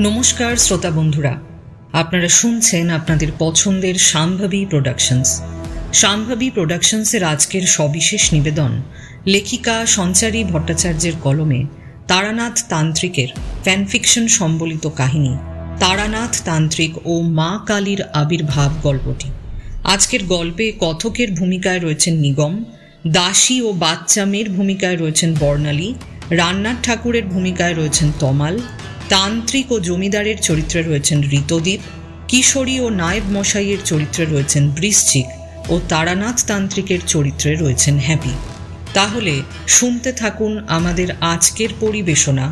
নমস্কার শ্রোতা বন্ধুরা, আপনারা শুনছেন আপনাদের পছন্দের শাম্ভবী প্রোডাকশনস। শাম্ভবী প্রোডাকশনসের আজকের সবিশেষ নিবেদন লেখিকা সঞ্চারী ভট্টাচার্যের কলমে তারানাথ তান্ত্রিকের ফ্যানফিকশন সম্বলিত কাহিনী তারানাথ তান্ত্রিক ও মা কালীর আবির্ভাব গল্পটি। আজকের গল্পে কথকের ভূমিকায় রয়েছেন নিগম, দাসী ও বাচ্চা মেয়ের ভূমিকায় রয়েছেন বর্ণালী, রান্নার ঠাকুরের ভূমিকায় রয়েছেন তমাল, তান্ত্রিক ও জমিদারের চরিত্রে রয়েছেন ঋতদীপ, কিশোরী ও নায়েব মশাইয়ের চরিত্রে রয়েছেন বৃশ্চিক ও তারানাথ তান্ত্রিকের চরিত্রে রয়েছেন হ্যাপি। তাহলে শুনতে থাকুন আমাদের আজকের পরিবেশনা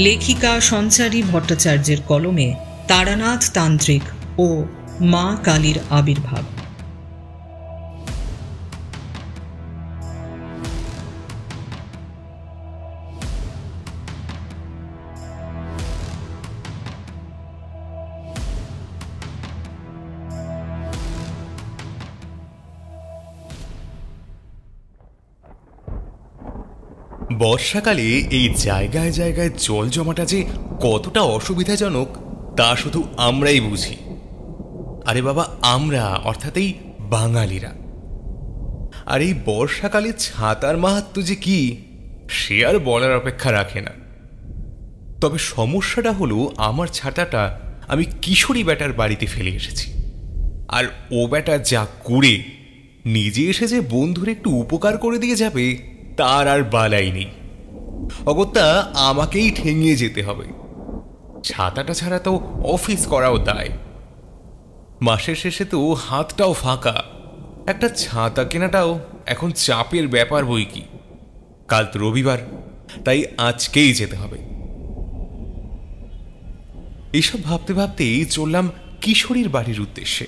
লেখিকা সঞ্চারী ভট্টাচার্যের কলমে তারানাথ তান্ত্রিক ও মা কালীর আবির্ভাব। বর্ষাকালে এই জায়গায় জায়গায় জল জমাটা যে কতটা অসুবিধাজনক তা শুধু আমরাই বুঝি। আরে বাবা, আমরা অর্থাৎ এই বাঙালিরা। আর এই বর্ষাকালে ছাতার মাহাত্ম্য যে কি সে আর বলার অপেক্ষা রাখে না। তবে সমস্যাটা হলো, আমার ছাতাটা আমি কিশোরী ব্যাটার বাড়িতে ফেলে এসেছি। আর ও ব্যাটা যা করে নিজে এসে যে বন্ধুর একটু উপকার করে দিয়ে যাবে তার আর বালাই নেই। অগত্যা আমাকেই ঠেঙিয়ে যেতে হবে। ছাতাটা ছাড়া তো অফিস করাও দায়। মাসের শেষে তো হাতটাও ফাঁকা। একটা ছাতা কেনাটাও এখন চাপের ব্যাপার বই কি। কাল তো রবিবার, তাই আজকেই যেতে হবে। এসব ভাবতে ভাবতেই চললাম কিশোরীর বাড়ির উদ্দেশ্যে।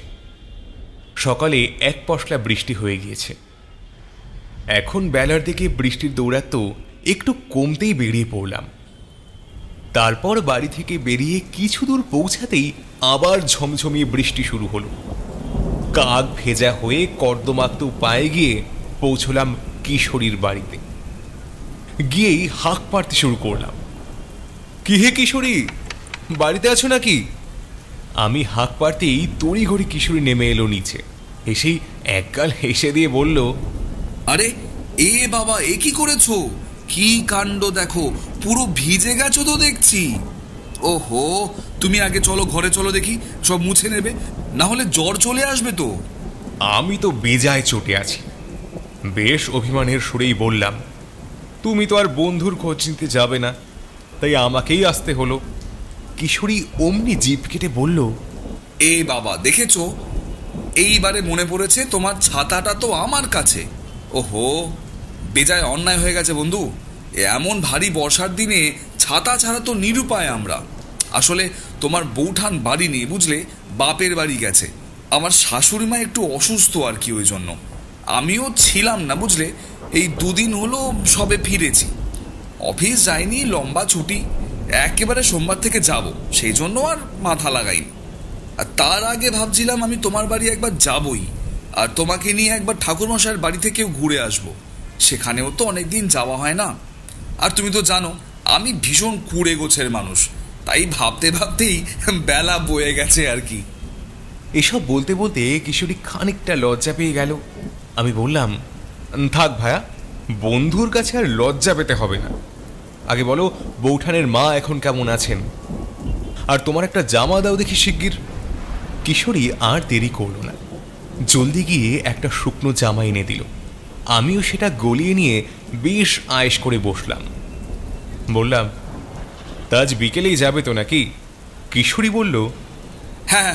সকালে এক পশলা বৃষ্টি হয়ে গিয়েছে। এখন বেলার দিকে বৃষ্টির দৌরাত্ম একটু কমতেই বেরিয়ে পড়লাম। তারপর বাড়ি থেকে বেরিয়ে কিছু দূর পৌঁছাতেই আবার ঝমঝমিয়ে বৃষ্টি শুরু হলো। কাক ভেজা হয়ে কর্দমাক্ত পায়ে গিয়ে পৌঁছলাম কিশোরীর বাড়িতে। গিয়েই হাঁক পাড়তে শুরু করলাম, কি হে কিশোরী, বাড়িতে আছো নাকি? আমি হাঁক পাড়তেই তড়িঘড়ি কিশোরী নেমে এলো নিচে। এসেই একগাল হেসে দিয়ে বলল, আরে এ বাবা, এ কি করেছো? কি কাণ্ড দেখো, পুরো ভিজে গেছো তো দেখছি। ওহো, তুমি আগে চলো, ঘরে চলো, দেখি সব মুছে নেবে, না হলে জ্বর চলে আসবে তো। আমি তো বেজায় চটে আছি। বেশ অভিমানের সুরেই বললাম, তুমি তো আর বন্ধুর খোঁজ নিতে যাবে না, তাই আমাকেই আসতে হলো। কিশোরী অমনি জিভ কেটে বলল, এ বাবা, দেখেছো, এইবারে মনে পড়েছে তোমার ছাতাটা তো আমার কাছে। ওহো, বেজায় অন্যায় হয়ে গেছে বন্ধু। এমন ভারী বর্ষার দিনে ছাতা ছাড়া তো নিরুপায় আমরা। আসলে তোমার বৌঠান বাড়ি নেই, বুঝলে, বাপের বাড়ি গেছে। আমার শাশুড়ি মা একটু অসুস্থ আর কি, ওই জন্য আমিও ছিলাম না, বুঝলে। এই দুদিন হলো সবে ফিরেছি। অফিস যাইনি, লম্বা ছুটি, একেবারে সোমবার থেকে যাব, সেই জন্য আর মাথা লাগাইনি। আর তার আগে ভাবছিলাম আমি তোমার বাড়ি একবার যাবই, আর তোমাকে নিয়ে একবার ঠাকুরমশাইয়ের বাড়ি থেকেও ঘুরে আসব। সেখানেও তো অনেকদিন যাওয়া হয় না। আর তুমি তো জানো আমি ভীষণ কুড়ে গোছের মানুষ, তাই ভাবতে ভাবতেই বেলা বয়ে গেছে আর কি। এসব বলতে বলতে কিশোরী খানিকটা লজ্জা পেয়ে গেল। আমি বললাম, থাক ভায়া, বন্ধুর কাছে আর লজ্জা পেতে হবে না। আগে বলো, বৌঠানের মা এখন কেমন আছেন? আর তোমার একটা জামা দাও দেখি শিগগির। কিশোরী আর দেরি করল না, জলদি গিয়ে একটা শুকনো জামা এনে দিল। আমিও সেটা গলিয়ে নিয়ে বেশ আয়েশ করে বসলাম। বললাম, তা আজ বিকেলেই যাবে তো নাকি? কিশোরী বলল, হ্যাঁ,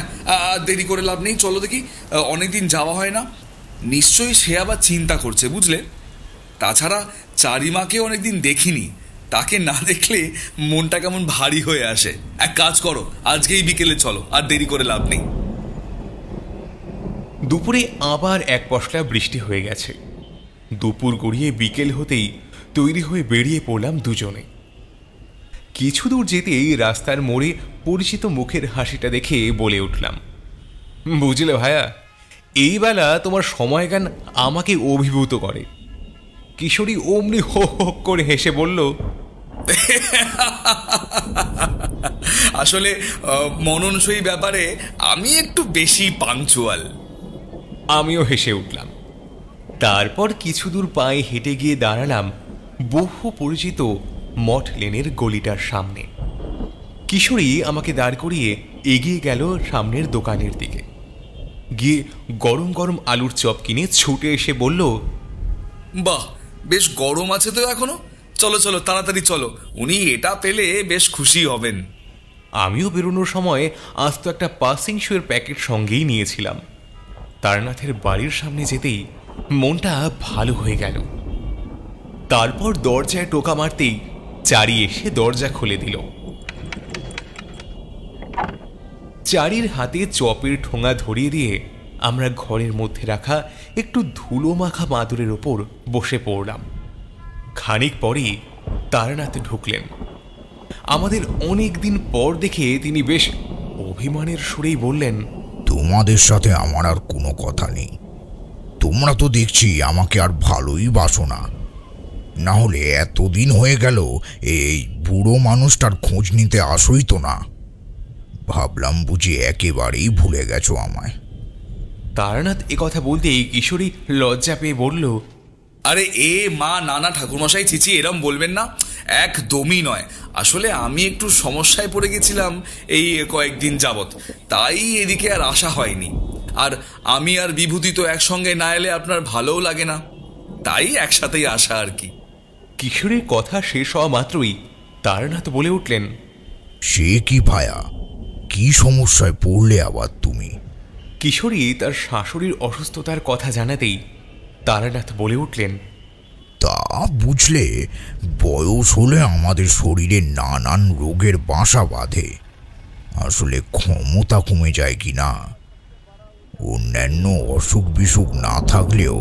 দেরি করে লাভ নেই, চলো দেখি, অনেকদিন যাওয়া হয় না। নিশ্চয়ই সে আবার চিন্তা করছে, বুঝলে। তাছাড়া চারিমাকে অনেকদিন দেখিনি, তাকে না দেখলে মনটা কেমন ভারী হয়ে আসে। এক কাজ করো, আজকেই বিকেলে চলো, আর দেরি করে লাভ নেই। দুপুরে আবার এক পশলা বৃষ্টি হয়ে গেছে। দুপুর গড়িয়ে বিকেল হতেই তৈরি হয়ে বেরিয়ে পড়লাম দুজনে। কিছু দূর যেতেই রাস্তার মোড়ে পরিচিত মুখের হাসিটা দেখে বলে উঠলাম, বুঝলে ভায়া, এই বেলা তোমার সময়জ্ঞান আমাকে অভিভূত করে। কিশোরী অমনি হো হো করে হেসে বলল, আসলে মননসই ব্যাপারে আমি একটু বেশি পাংচুয়াল। আমিও হেসে উঠলাম। তারপর কিছু দূর পায়ে হেঁটে গিয়ে দাঁড়ালাম বহু পরিচিত মঠ লেনের গলিটার সামনে। কিশোরী আমাকে দাঁড় করিয়ে এগিয়ে গেল সামনের দোকানের দিকে। গিয়ে গরম গরম আলুর চপ কিনে ছুটে এসে বলল, বাহ, বেশ গরম আছে তো এখনো, চলো চলো তাড়াতাড়ি চলো, উনি এটা পেলে বেশ খুশি হবেন। আমিও বেরোনোর সময় আজ তো একটা পাসিং শোয়ের প্যাকেট সঙ্গেই নিয়েছিলাম। তারানাথের বাড়ির সামনে যেতেই মনটা ভালো হয়ে গেল। তারপর দরজায় টোকা মারতেই চারি এসে দরজা খুলে দিল। চারির হাতে চপের ঠোঙা ধরিয়ে দিয়ে আমরা ঘরের মধ্যে রাখা একটু ধুলো মাখা মাদুরের ওপর বসে পড়লাম। খানিক পরেই তারানাথ ঢুকলেন। আমাদের অনেক দিন পর দেখে তিনি বেশ অভিমানের সুরেই বললেন, তোমাদের সাথে আমার আর কোনো কথা নেই। তোমরা তো দেখছি আমাকে আর ভালোই বাসো না। না হলে এতদিন হয়ে গেল এই বুড়ো মানুষটার খোঁজ নিতে আসোই তো না। ভাবলাম বুঝি একেবারেই ভুলে গেছো আমায়। তারানাথ কথা বলতেই কিশোরী লজ্জা পেয়ে বলল, আরে মা না না ঠাকুরমশাই, চিচি এরম বলবেন না, একদমই নয়। আসলে আমি একটু সমস্যায় পড়ে গেছিলাম এই কয়েকদিন যাবৎ, তাই এদিকে আর আসা হয়নি। আর আমি আর বিভূতি তো একসঙ্গে না এলে আপনার ভালোও লাগে না, তাই একসাথেই আসা আর কি। কিশোরীর কথা শেষ হওয়া মাত্রই তারানাথ বলে উঠলেন, সে কি ভায়া, কি সমস্যায় পড়লে আবার তুমি? কিশোরী তার শাশুড়ির অসুস্থতার কথা জানাতেই তারানাথ বলে উঠলেন, তা বুঝলে, বয়স হলে আমাদের শরীরে নানান রোগের বাসা বাঁধে। আসলে ক্ষমতা কমে যায় কি না। অন্যান্য অসুখ বিসুখ না থাকলেও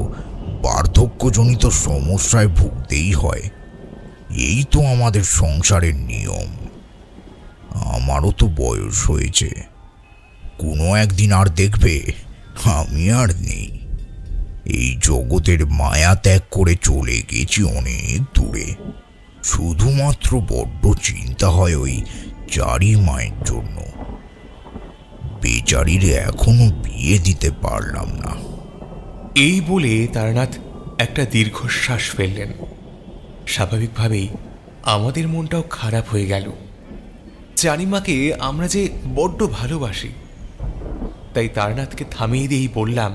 বার্ধক্যজনিত সমস্যায় ভুগতেই হয়। এই তো আমাদের সংসারের নিয়ম। আমারও তো বয়স হয়েছে, কোনো একদিন আর দেখবে আমি আর নেই। এই জগতের মায়া ত্যাগ করে চলে গেছি অনেক দূরে। শুধুমাত্র বড্ড চিন্তা হয় ওই চারি মায়ের জন্য। বেচারির এখনো বিয়ে দিতে পারলাম না। এই বলে তারানাথ একটা দীর্ঘশ্বাস ফেললেন। স্বাভাবিকভাবেই আমাদের মনটাও খারাপ হয়ে গেল। চারিমাকে আমরা যে বড্ড ভালোবাসি। তাই তারানাথকে থামিয়ে দিয়েই বললাম,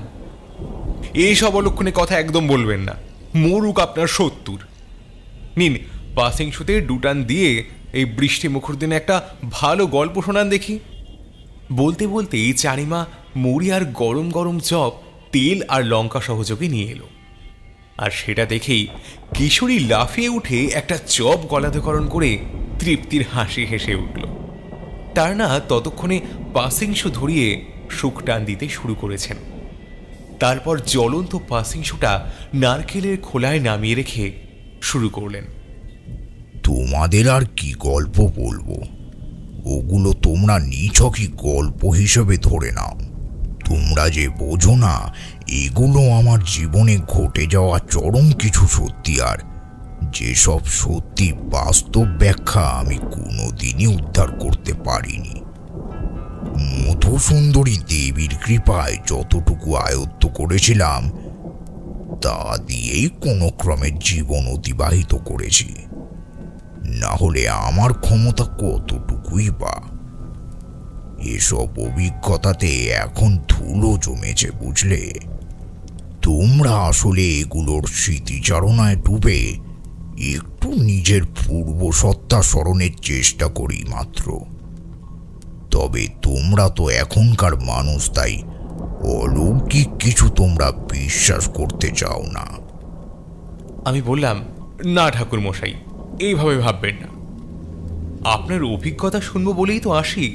এইসব অলক্ষণে কথা একদম বলবেন না, মরুক আপনার 70। নিন পাসিং শোতে দুটান দিয়ে এই বৃষ্টি মুখর দিনে একটা ভালো গল্প শোনান দেখি। বলতে বলতেই চারিমা মুড়ি আর গরম গরম চপ তেল আর লঙ্কা সহযোগে নিয়ে এলো। আর সেটা দেখেই কিশোরী লাফিয়ে উঠে একটা চপ গলাধকরণ করে তৃপ্তির হাসি হেসে উঠল। তারানাথ ততক্ষণে পাসিং শো ধরিয়ে শুক টান দিতে শুরু করেছেন। তারপর জ্বলন্ত পাসিং শোটা নারকেলের খোলায় নামিয়ে রেখে শুরু করলেন, তোমাদের আর কি গল্প বলবো, ওগুলো তোমরা নিছকই গল্প হিসেবে ধরে নাও। তোমরা যে বোঝো না, এগুলো আমার জীবনে ঘটে যাওয়া চরম কিছু সত্যি, আর যেসব সত্যি বাস্তব ব্যাখ্যা আমি কোনোদিনই উদ্ধার করতে পারিনি। মধুসুন্দরী দেবীর কৃপায় যতটুকু আয়ত্ত করেছিলাম তা দিয়েই কোনো ক্রমে জীবন অতিবাহিত করেছি। না হলে আমার ক্ষমতা কতটুকুই বা। এসব অভিজ্ঞতাতে এখন ধুলো জমেছে বুঝলে। তোমরা আসলে এগুলোর স্মৃতিচারণায় ডুবে একটু নিজের পূর্বসত্তা স্মরণের চেষ্টা করি মাত্র। তবে তোমরা তো এখনকার মানুষ, তাই অলৌকিক কিছু তোমরা বিশ্বাস করতে চাও না। আমি বললাম, না ঠাকুর মশাই, এইভাবে ভাববেন না। আপনার অভিজ্ঞতা শুনবো বলেই তো আসি,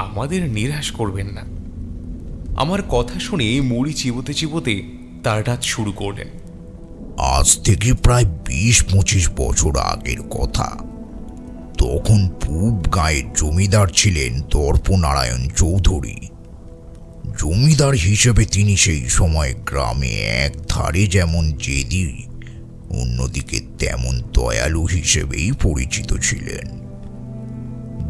আমাদের নিরাশ করবেন না। আমার কথা শুনে মুড়ি চিবোতে চিবোতে তারানাথ শুরু করলেন, আজ থেকে প্রায় 20-25 বছর আগের কথা। তখন পূব গাঁয়ের জমিদার ছিলেন দর্পনারায়ণ চৌধুরী। জমিদার হিসেবে তিনি সেই সময় গ্রামে এক ধারে যেমন জেদি, অন্যদিকে তেমন দয়ালু হিসেবেই পরিচিত ছিলেন।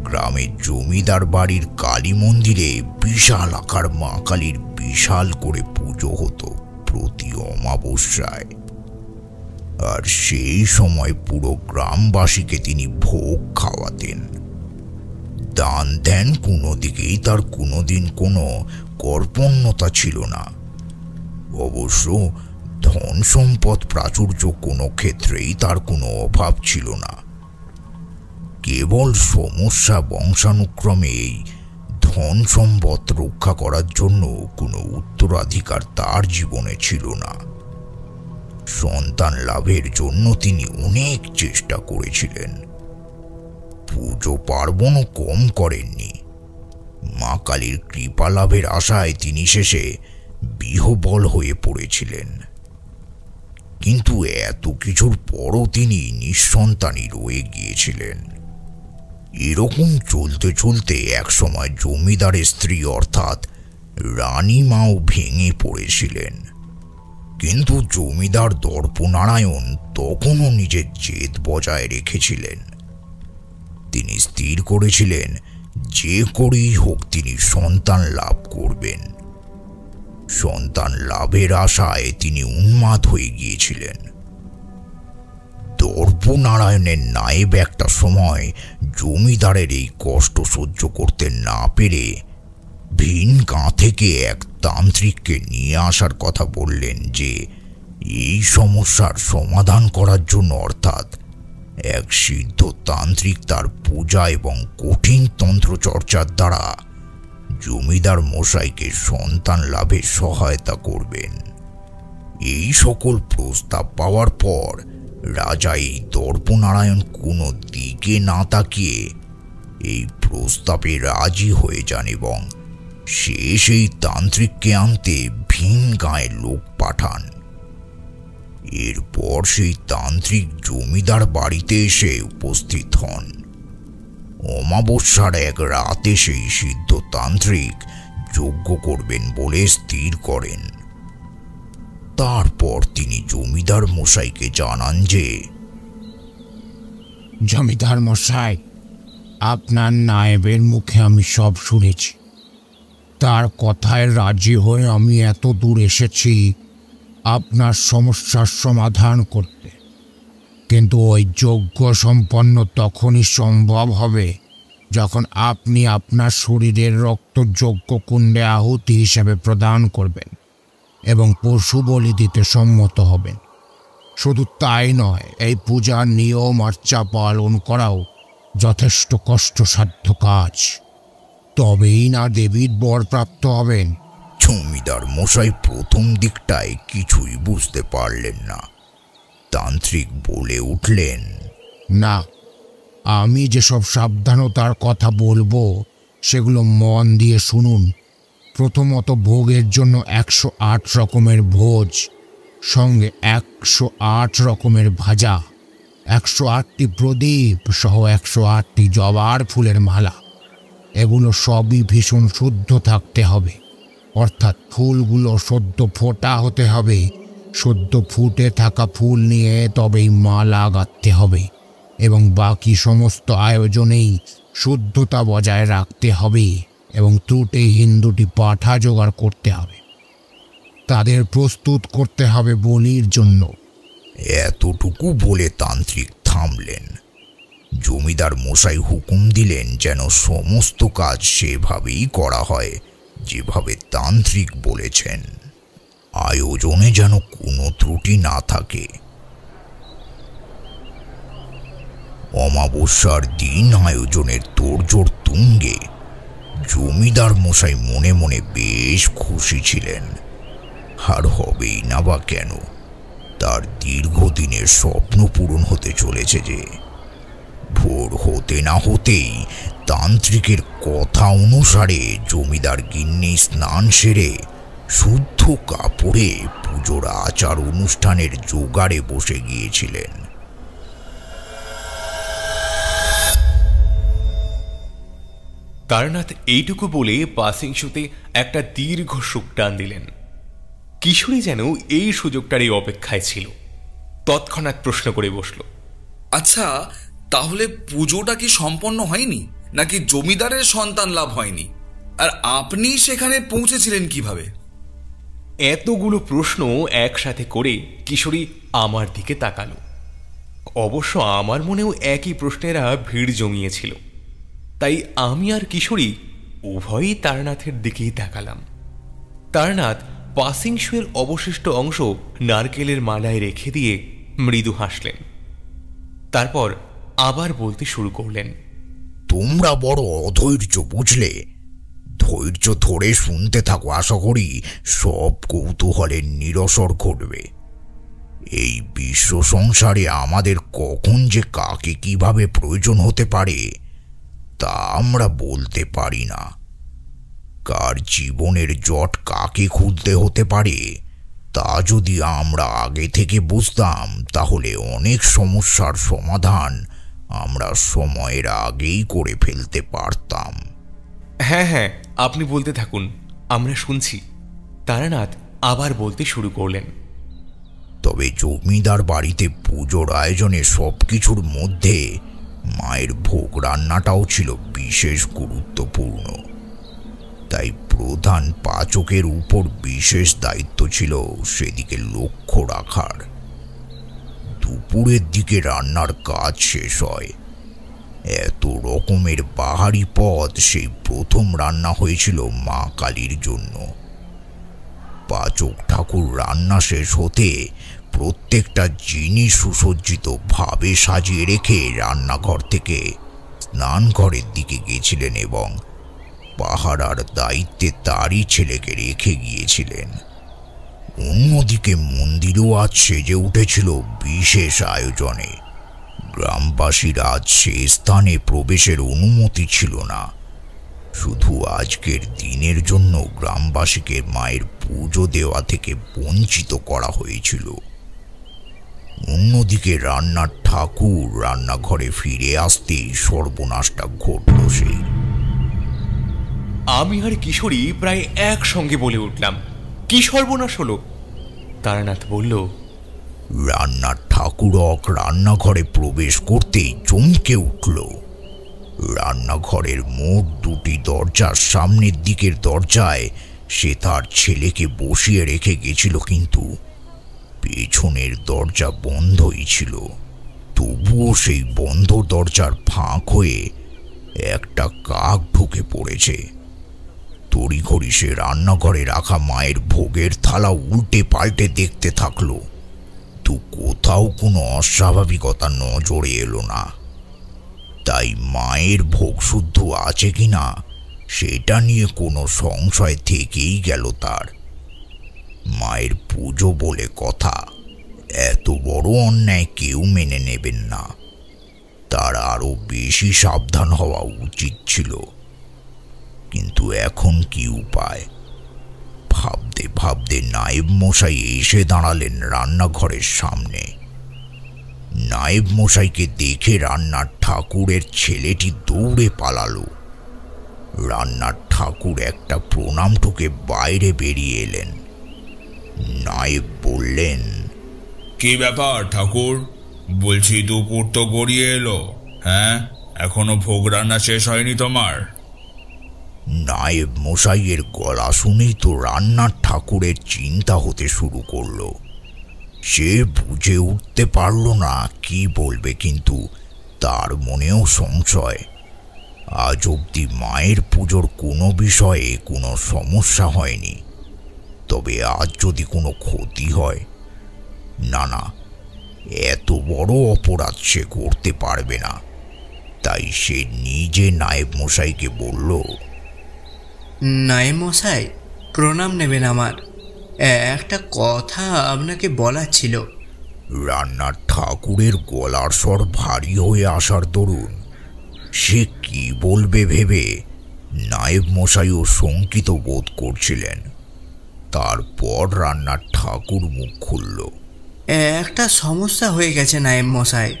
গ্রামের জমিদার বাড়ির কালী মন্দিরে বিশাল আকার মা কালীর বিশাল করে পুজো হতো প্রতি অমাবস্যায়। আর সেই সময় পুরো গ্রামবাসীকে তিনি ভোগ খাওয়াতেন। দান ধ্যান কোনো দিকেই তার কোনোদিন কোনো কর্পণ্যতা ছিল না। অবশ্য ধন সম্পদ প্রাচুর্য কোনো ক্ষেত্রেই তার কোনো অভাব ছিল না। কেবল সমস্যা বংশানুক্রমে এই ধন সম্পদ রক্ষা করার জন্য কোনো উত্তরাধিকার তার জীবনে ছিল না। সন্তান লাভের জন্য তিনি অনেক চেষ্টা করেছিলেন, পুজো পার্বণও কম করেননি। মা কালীর কৃপা লাভের আশায় তিনি শেষে বিহ্বল হয়ে পড়েছিলেন। কিন্তু এত কিছুর পরও তিনি নিঃসন্তানই রয়ে গিয়েছিলেন। এরকম চলতে চলতে একসময় জমিদারের স্ত্রী অর্থাৎ রানীমাও ভেঙে পড়েছিলেন। কিন্তু জমিদার দর্পনারায়ণ তখনও নিজের জেদ বজায় রেখেছিলেন। তিনি স্থির করেছিলেন যে করেই হোক তিনি সন্তান লাভ করবেন। সন্তান লাভের আশায় তিনি উন্মাদ হয়ে গিয়েছিলেন। দর্পনারায়ণের নায়েব একটা সময় জমিদারের এই কষ্ট সহ্য করতে না পেরে ভিন গাঁ থেকে এক তান্ত্রিককে নিয়ে আসার কথা বললেন, যে এই সমস্যার সমাধান করার জন্য অর্থাৎ এক সিদ্ধ তান্ত্রিক তার পূজা এবং কঠিন তন্ত্রচর্চার দ্বারা জমিদার মশাইকে সন্তান লাভে সহায়তা করবেন। এই সকল প্রস্তাব পাওয়ার পর রাজা এই দর্পনারায়ণ কোনো দিকে না তাকিয়ে এই প্রস্তাবে রাজি হয়ে যান এবং সে সেই তান্ত্রিককে আনতে ভিন গাঁয়ে লোক পাঠান। এরপর সেই তান্ত্রিক জমিদার বাড়িতে এসে উপস্থিত হন। অমাবস্যার এক রাতে সেই সিদ্ধ তান্ত্রিক যজ্ঞ করবেন বলে স্থির করেন। তারপর তিনি জমিদার মশাইকে জানান যে, জমিদার মশাই, আপনার নায়েবের মুখে আমি সব শুনেছি। তার কথায় রাজি হয়ে আমি এত দূর এসেছি আপনার সমস্যার সমাধান করতে। কিন্তু ওই যজ্ঞ সম্পন্ন তখনই সম্ভব হবে যখন আপনি আপনার শরীরের রক্ত যজ্ঞ কুণ্ডে আহুতি হিসেবে প্রদান করবেন এবং পশু বলি দিতে সম্মত হবেন। শুধু তাই নয়, এই পূজার নিয়ম আর্চা পালন করাও যথেষ্ট কষ্টসাধ্য কাজ। তবেই না দেবীর বর প্রাপ্ত হবেন। জমিদার মশাই প্রথম দিকটায় কিছুই বুঝতে পারলেন না। তান্ত্রিক বলে উঠলেন, না, আমি যেসব সাবধানতার কথা বলবো সেগুলো মন দিয়ে শুনুন। প্রথমত, ভোগের জন্য 108 রকমের ভোজ, সঙ্গে 108 রকমের ভাজা, 108টি প্রদীপ সহ 108টি জবার ফুলের মালা। এগুলো সবই ভীষণ শুদ্ধ থাকতে হবে, অর্থাৎ ফুলগুলো সদ্য ফোটা হতে হবে। সদ্য ফুটে থাকা ফুল নিয়ে তবেই মালা গাঁথতে হবে এবং বাকি সমস্ত আয়োজনেই শুদ্ধতা বজায় রাখতে হবে এবং ত্রুটিহীন 2টি পাঁঠা জোগাড় করতে হবে। তাদের প্রস্তুত করতে হবে বলির জন্য। এতটুকু বলে তান্ত্রিক থামলেন। জমিদার মশাই হুকুম দিলেন যেন সমস্ত কাজ সেভাবেই করা হয় যেভাবে তান্ত্রিক বলেছেন। আয়োজনে যেন কোনো ত্রুটি না থাকে। অমাবস্যার দিন আয়োজনের তোড়জোড় তুঙ্গে। জমিদার মশাই মনে মনে বেশ খুশি ছিলেন। আর হবেই না বা কেন, তার দীর্ঘদিনের স্বপ্ন পূরণ হতে চলেছে যে ভোর হতে না হতেই তান্ত্রিকের কথা অনুসারে জমিদার গিন্নি স্নান সেরে শুদ্ধ কাপড়ে পুজোর আচার অনুষ্ঠানের জোগাড়ে বসে গিয়েছিলেন। তারনাথ এইটুকু বলে পাসিং শোতে একটা দীর্ঘ সুখ টান দিলেন। কিশোরী যেন এই সুযোগটারই অপেক্ষায় ছিল। তৎক্ষণাৎ প্রশ্ন করে বসল, আচ্ছা, তাহলে পুজোটা কি সম্পন্ন হয়নি? নাকি জমিদারের সন্তান লাভ হয়নি? আর আপনি সেখানে পৌঁছেছিলেন কিভাবে? এতগুলো প্রশ্ন একসাথে করে কিশোরী আমার দিকে তাকালো। অবশ্য আমার মনেও একই প্রশ্নেরা ভিড় জমিয়েছিল, তাই আমি আর কিশোরী উভয়ই তারানাথের দিকেই তাকালাম। তারানাথ পাসিং শুয়ের অবশিষ্ট অংশ নারকেলের মালায় রেখে দিয়ে মৃদু হাসলেন। তারপর আবার বলতে শুরু করলেন, তোমরা বড় অধৈর্য বুঝলে। ধৈর্য ধরে শুনতে থাকো, আশা করি সব কৌতূহলের নিরসর ঘটবে। এই বিশ্ব সংসারে আমাদের কখন যে কাকে কিভাবে প্রয়োজন হতে পারে তা আমরা বলতে পারি না। কার জীবনের জট কাকে খুলতে হতে পারে তা যদি আমরা আগে থেকে বুঝতাম তাহলে অনেক সমস্যার সমাধান আমরা সময়ের আগেই করে ফেলতে পারতাম। হ্যাঁ হ্যাঁ, আপনি বলতে থাকুন, আমরা শুনছি। তারানাথ আবার বলতে শুরু করলেন, তবে জমিদার বাড়িতে পুজোর আয়োজনে সবকিছুর মধ্যে মায়ের ভোগ রান্নাটাও ছিল বিশেষ গুরুত্বপূর্ণ। তাই প্রধান পাচকের উপর বিশেষ দায়িত্ব ছিল সেদিকে লক্ষ্য রাখার। দুপুরের দিকে রান্নার কাজ শেষ হয়। এত রকমের বাহারি পদ সেই প্রথম রান্না হয়েছিল মা কালীর জন্য। পাচক ঠাকুর রান্না শেষ হতে প্রত্যেকটা জিনিস সুসজ্জিত ভাবে সাজিয়ে রেখে রান্নাঘর থেকে স্নান ঘরের দিকে গিয়েছিলেন এবং পাহারার দায়িত্বে তারই ছেলেকে রেখে গিয়েছিলেন। অন্যদিকে মন্দিরও আজ সেজে উঠেছিল বিশেষ আয়োজনে। গ্রামবাসীর আজ সে স্থানে প্রবেশের অনুমতি ছিল না। শুধু আজকের দিনের জন্য গ্রামবাসীকে মায়ের পুজো দেওয়া থেকে বঞ্চিত করা হয়েছিল। অন্যদিকে রান্নার ঠাকুর রান্নাঘরে ফিরে আসতেই সর্বনাশটা ঘটল সেই। আমি আর কিশোরী প্রায় একসঙ্গে বলে উঠলাম, কি সর্বনাশ হলো? তারানাথ বলল, রান্নার ঠাকুরক রান্নাঘরে প্রবেশ করতেই চমকে উঠল। রান্নাঘরের মোট দুটি দরজার সামনের দিকের দরজায় সে তার ছেলেকে বসিয়ে রেখে গেছিল, কিন্তু পেছনের দরজা বন্ধই ছিল। তবুও সেই বন্ধ দরজার ফাঁক হয়ে একটা কাক ঢুকে পড়েছে। তড়িঘড়ি সে রান্নাঘরে রাখা মায়ের ভোগের থালা উল্টে পাল্টে দেখতে থাকলো, তো কোথাও কোনো অস্বাভাবিকতা নজরে এলো না। তাই মায়ের ভোগ শুদ্ধ আছে কিনা সেটা নিয়ে কোনো সংশয় থেকেই গেল তার। মায়ের পুজো বলে কথা, এত বড় অন্যায় কেউ মেনে নেবেন না। তার আরো বেশি সাবধান হওয়া উচিত ছিল। কিন্তু এখন কি উপায়? ভাবতে ভাবতে নায়েব মশাই এসে দাঁড়ালেন রান্নাঘরের সামনে। নায়েব মশাইকে দেখে রান্নার ঠাকুরের ছেলেটি দৌড়ে পালালো। রান্নার ঠাকুর একটা প্রণাম ঠুকে বাইরে বেরিয়ে এলেন। নায়েব বললেন, কি ব্যাপার ঠাকুর? বলছি দুপুর তো গড়িয়ে এলো, হ্যাঁ এখনো ভোগ রান্না শেষ হয়নি তোমার? নায়েব মশাইয়ের গলা শুনেই তো রান্নার ঠাকুরের চিন্তা হতে শুরু করলো। সে বুঝে উঠতে পারল না কি বলবে, কিন্তু তার মনেও সংশয়। আজ অবধি মায়ের পুজোর কোনো বিষয়ে কোনো সমস্যা হয়নি, তবে আজ যদি কোনো ক্ষতি হয়, না না, এত বড় অপরাধ সে করতে পারবে না। তাই সে নিজে নায়েব মশাইকে বলল, নায়েব মশাই, প্রণাম নেবেন আমার। একটা কথা আপনাকে বলার ছিল। রান্নার ঠাকুরের গলার স্বর ভারী হয়ে আসার দরুন সে কি বলবে ভেবে নায়েব মশাইও শঙ্কিত বোধ করছিলেন। তারপর রান্নার ঠাকুর মুখ খুলল। একটা সমস্যা হয়ে গেছে নায়েব মশাই,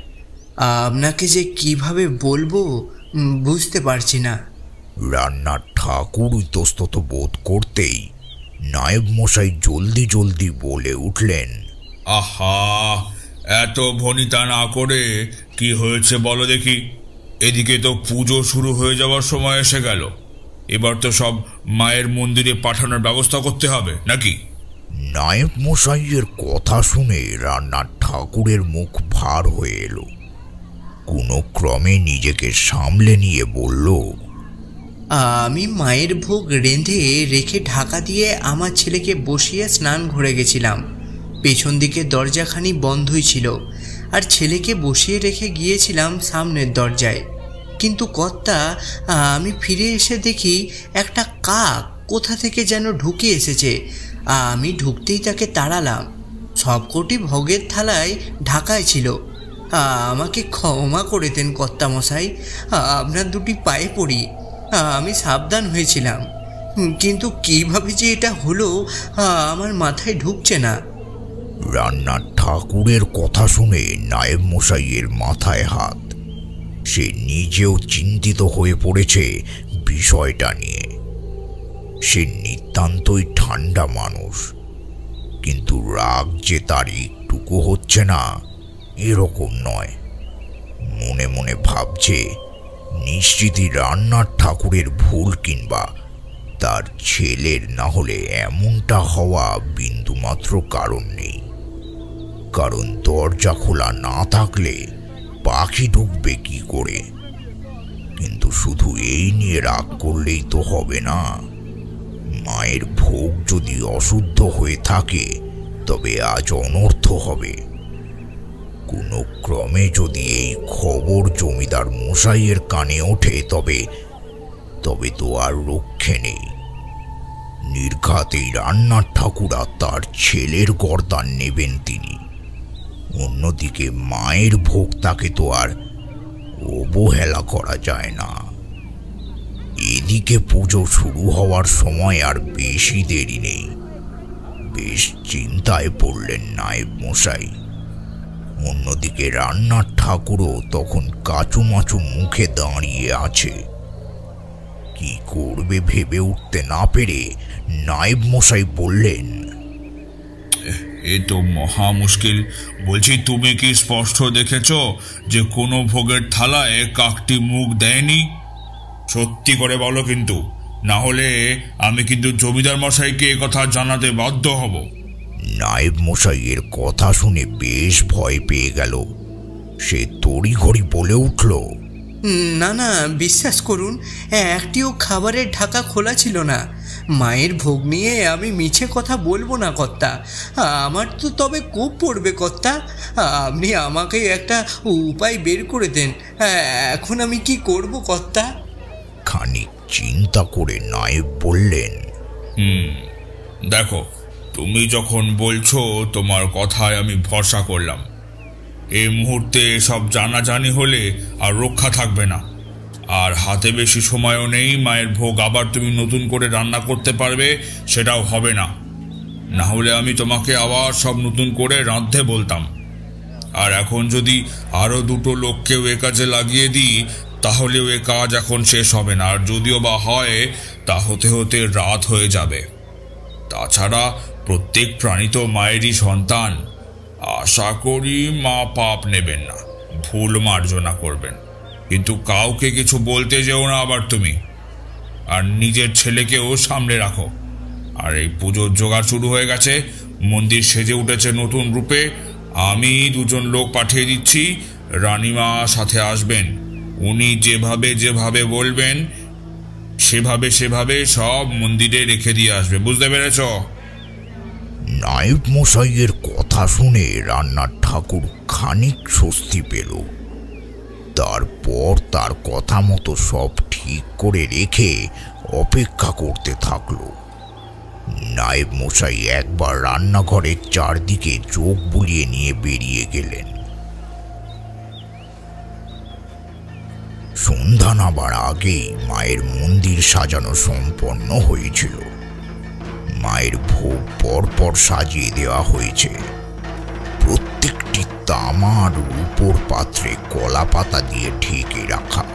আপনাকে যে কিভাবে বলবো বুঝতে পারছি না। রান্নার ঠাকুর ইতস্তত বোধ করতেই নায়েব মশাই জলদি জলদি বলে উঠলেন, আহা, এত ভনিতা না করে কি হয়েছে বলো দেখি। এদিকে তো পুজো শুরু হয়ে যাওয়ার সময় এসে গেল। এবার তো সব মায়ের মন্দিরে পাঠানোর ব্যবস্থা করতে হবে নাকি? নায়েব মশাইয়ের কথা শুনে রান্নার ঠাকুরের মুখ ভার হয়ে এলো। কোনো ক্রমে নিজেকে সামলে নিয়ে বলল, আমি মায়ের ভোগ রেঁধে রেখে ঢাকা দিয়ে আমার ছেলেকে বসিয়ে স্নান ঘরে গেছিলাম। পেছন দিকে দরজাখানি বন্ধই ছিল, আর ছেলেকে বসিয়ে রেখে গিয়েছিলাম সামনের দরজায়। কিন্তু কর্তা, আমি ফিরে এসে দেখি একটা কাক কোথা থেকে যেন ঢুকে এসেছে। আমি ঢুকতেই তাকে তাড়ালাম। সবকটি ভোগের থালায় ঢাকায় ছিল। আমাকে ক্ষমা করে দেন কর্তামশাই, আপনার দুটি পায়ে পড়ি। আমি সাবধান হয়েছিলাম, কিন্তু কিভাবে যে এটা হলো আমার মাথায় ঢুকছে না। রান্নার ঠাকুরের কথা শুনে নায়েব মশাইয়ের মাথায় হাত। সে নিজেও চিন্তিত হয়ে পড়েছে বিষয়টা নিয়ে। সে নিতান্তই ঠান্ডা মানুষ, কিন্তু রাগ যে তার একটুকু হচ্ছে না এরকম নয়। মনে মনে ভাবছে নিশ্চিতই রান্নার ঠাকুরের ভুল, কিংবা তার ছেলের, না হলে এমনটা হওয়া বিন্দুমাত্র কারণ নেই। কারণ দরজা খোলা না থাকলে পাখি ঢুকবে কি করে? কিন্তু শুধু এই নিয়ে রাগ করলেই তো হবে না। মায়ের ভোগ যদি অশুদ্ধ হয়ে থাকে তবে আজ অনর্থ হবে। কোনো ক্রমে যদি এই খবর জমিদার মশাইয়ের কানে ওঠে তবে তো আর রক্ষে নেই। নির্ঘাতেই রান্নার ঠাকুর আর তার ছেলের গর্দান নেবেন তিনি। অন্যদিকে মায়ের ভোগ তাকে তো আর অবহেলা করা যায় না। এদিকে পুজো শুরু হওয়ার সময় আর বেশি দেরি নেই। বেশ চিন্তায় পড়লেন নায়েব মশাই। অন্যদিকে রান্নার ঠাকুরও তখন কাচুমাচু মুখে দাঁড়িয়ে আছে। কি করবে ভেবে উঠতে না পেরে নায়েব মশাই বললেন, এ তো মহা মুশকিল। বলছি, তুমি কি স্পষ্ট দেখেছ যে কোনো ভোগের থালায় কাকটি মুখ দেয়নি? সত্যি করে বলো কিন্তু, না হলে আমি কিন্তু জমিদার মশাইকে এ কথা জানাতে বাধ্য হব। নায়েব মশাইয়ের কথা শুনে বেশ ভয় পেয়ে গেল। সে তড়িঘড়ি বলে উঠল, না না, বিশ্বাস করুন, একটিও খাবারের ঢাকা খোলা ছিল না। মায়ের ভোগ নিয়ে আমি মিছে কথা বলবো না কর্তা। আমার তো তবে কোপ পড়বে কর্তা। আপনি আমাকে একটা উপায় বের করে দেন। এখন আমি কি করব কর্তা? খানিক চিন্তা করে নায়েব বললেন, দেখো, তুমি যখন বলছো তোমার কথায় আমি ভরসা করলাম। এই মুহূর্তে সব জানাজানি হলে আর রক্ষা থাকবে না, আর হাতে বেশি সময়ও নেই। মায়ের ভোগ আবার তুমি নতুন করে রান্না করতে পারবে সেটাও হবে না। না হলে আমি তোমাকে আবার সব নতুন করে রাঁধতে বলতাম। আর এখন যদি আরও দুটো লোককেও এ কাজে লাগিয়ে দিই তাহলেও এ কাজ এখন শেষ হবে না, আর যদিও বা হয় তা হতে হতে রাত হয়ে যাবে। তাছাড়া প্রত্যেক প্রাণী তো মায়েরই সন্তান। আশা করি মা পাপ নেবেন না, ভুল মার্জনা করবেন। কিন্তু কাউকে কিছু বলতে যেও না আবার তুমি, আর নিজের ছেলেকেও সামনে রাখো। আর এই পুজোর জোগাড় শুরু হয়ে গেছে, মন্দির সেজে উঠেছে নতুন রূপে। আমি দুজন লোক পাঠিয়ে দিচ্ছি, রানীমা সাথে আসবেন। উনি যেভাবে যেভাবে বলবেন সেভাবে সেভাবে সব মন্দিরে রেখে দিয়ে আসবে, বুঝতে পেরেছ? নায়েব মশাইয়ের কথা শুনে রান্নার ঠাকুর খানিক স্বস্তি পেল। তারপর তার কথা মতো সব ঠিক করে রেখে অপেক্ষা করতে থাকলো। নায়েব মশাই একবার রান্নাঘরের চারদিকে চোখ বুলিয়ে নিয়ে বেরিয়ে গেলেন। সন্ধ্যা নাবার আগেই মায়ের মন্দির সাজানো সম্পন্ন হয়েছিল। মায়ের ভোগ পরপর সাজিয়ে দেওয়া হয়েছে। প্রত্যেকটি তামার রূপোর পাত্রে কলা পাতা দিয়ে ঢেকে রাখা।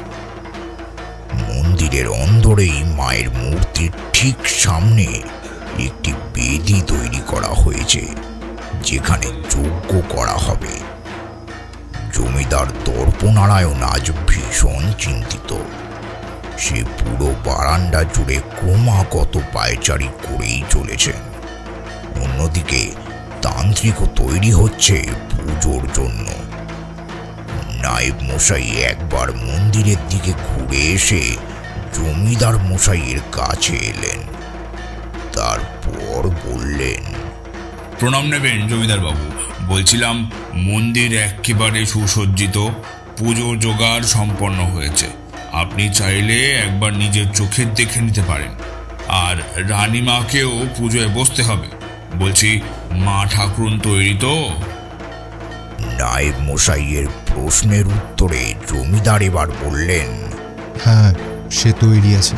মন্দিরের অন্দরেই মায়ের মূর্তির ঠিক সামনে একটি বেদি তৈরি করা হয়েছে, যেখানে যজ্ঞ করা হবে। জমিদার দর্পনারায়ণ আজ ভীষণ চিন্তিত। সে পুরো বারান্দা জুড়ে ক্রমাগত পায়চারি করেই চলেছেন। অন্যদিকে তান্ত্রিকও তৈরি হচ্ছে পুজোর জন্য। নায়েব মশাই একবার মন্দিরের দিকে ঘুরে এসে জমিদার মশাইয়ের কাছে এলেন। তারপর বললেন, প্রণাম নেবেন জমিদার বাবু। বলছিলাম, মন্দির একেবারে সুসজ্জিত, পুজো জোগাড় সম্পন্ন হয়েছে। আপনি চাইলে একবার নিজের চোখে দেখে নিতে পারেন। আর রানীমাকেও পুজোয় বসতে হবে। বলছি, মা ঠাকুরন তৈরি তো? নায়েব মশাইয়ের প্রশ্নের উত্তরে জমিদার এবার বললেন, হ্যাঁ, সে তৈরি আছে।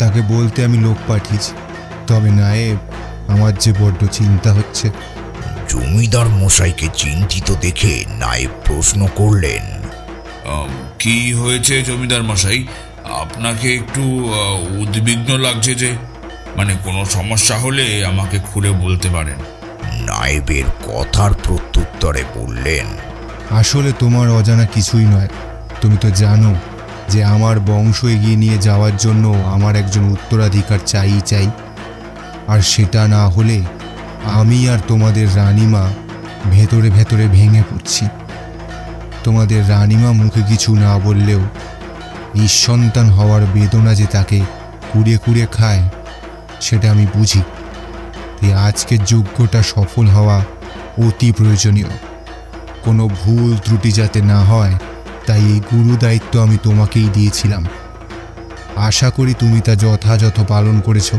তাকে বলতে আমি লোক পাঠিয়েছি। তবে নায়েব, আমার যে বড্ড চিন্তা হচ্ছে। জমিদার মশাইকে চিন্তিত দেখে নায়েব প্রশ্ন করলেন, কি হয়েছে জমিদার মশাই? আপনাকে একটু উদ্বিগ্ন লাগছে যে? মানে কোনো সমস্যা হলে আমাকে খুলে বলতে পারেন। নায়েবের কথার প্রত্যুত্তরে বললেন, আসলে তোমার অজানা কিছুই নয়। তুমি তো জানো যে আমার বংশ এগিয়ে নিয়ে যাওয়ার জন্য আমার একজন উত্তরাধিকার চাই। আর সেটা না হলে আমি আর তোমাদের রানীমা ভেতরে ভেতরে ভেঙে পড়ছি। তোমাদের রানীমা মুখে কিছু না বললেও নিঃসন্তান হওয়ার বেদনা যে তাকে কুড়ে কুড়ে খায়, সেটা আমি বুঝি। তাই আজকের যজ্ঞটা সফল হওয়া অতি প্রয়োজনীয়। কোনো ভুল ত্রুটি যাতে না হয়, তাই এই গুরু দায়িত্ব আমি তোমাকেই দিয়েছিলাম। আশা করি তুমি তা যথাযথ পালন করেছ।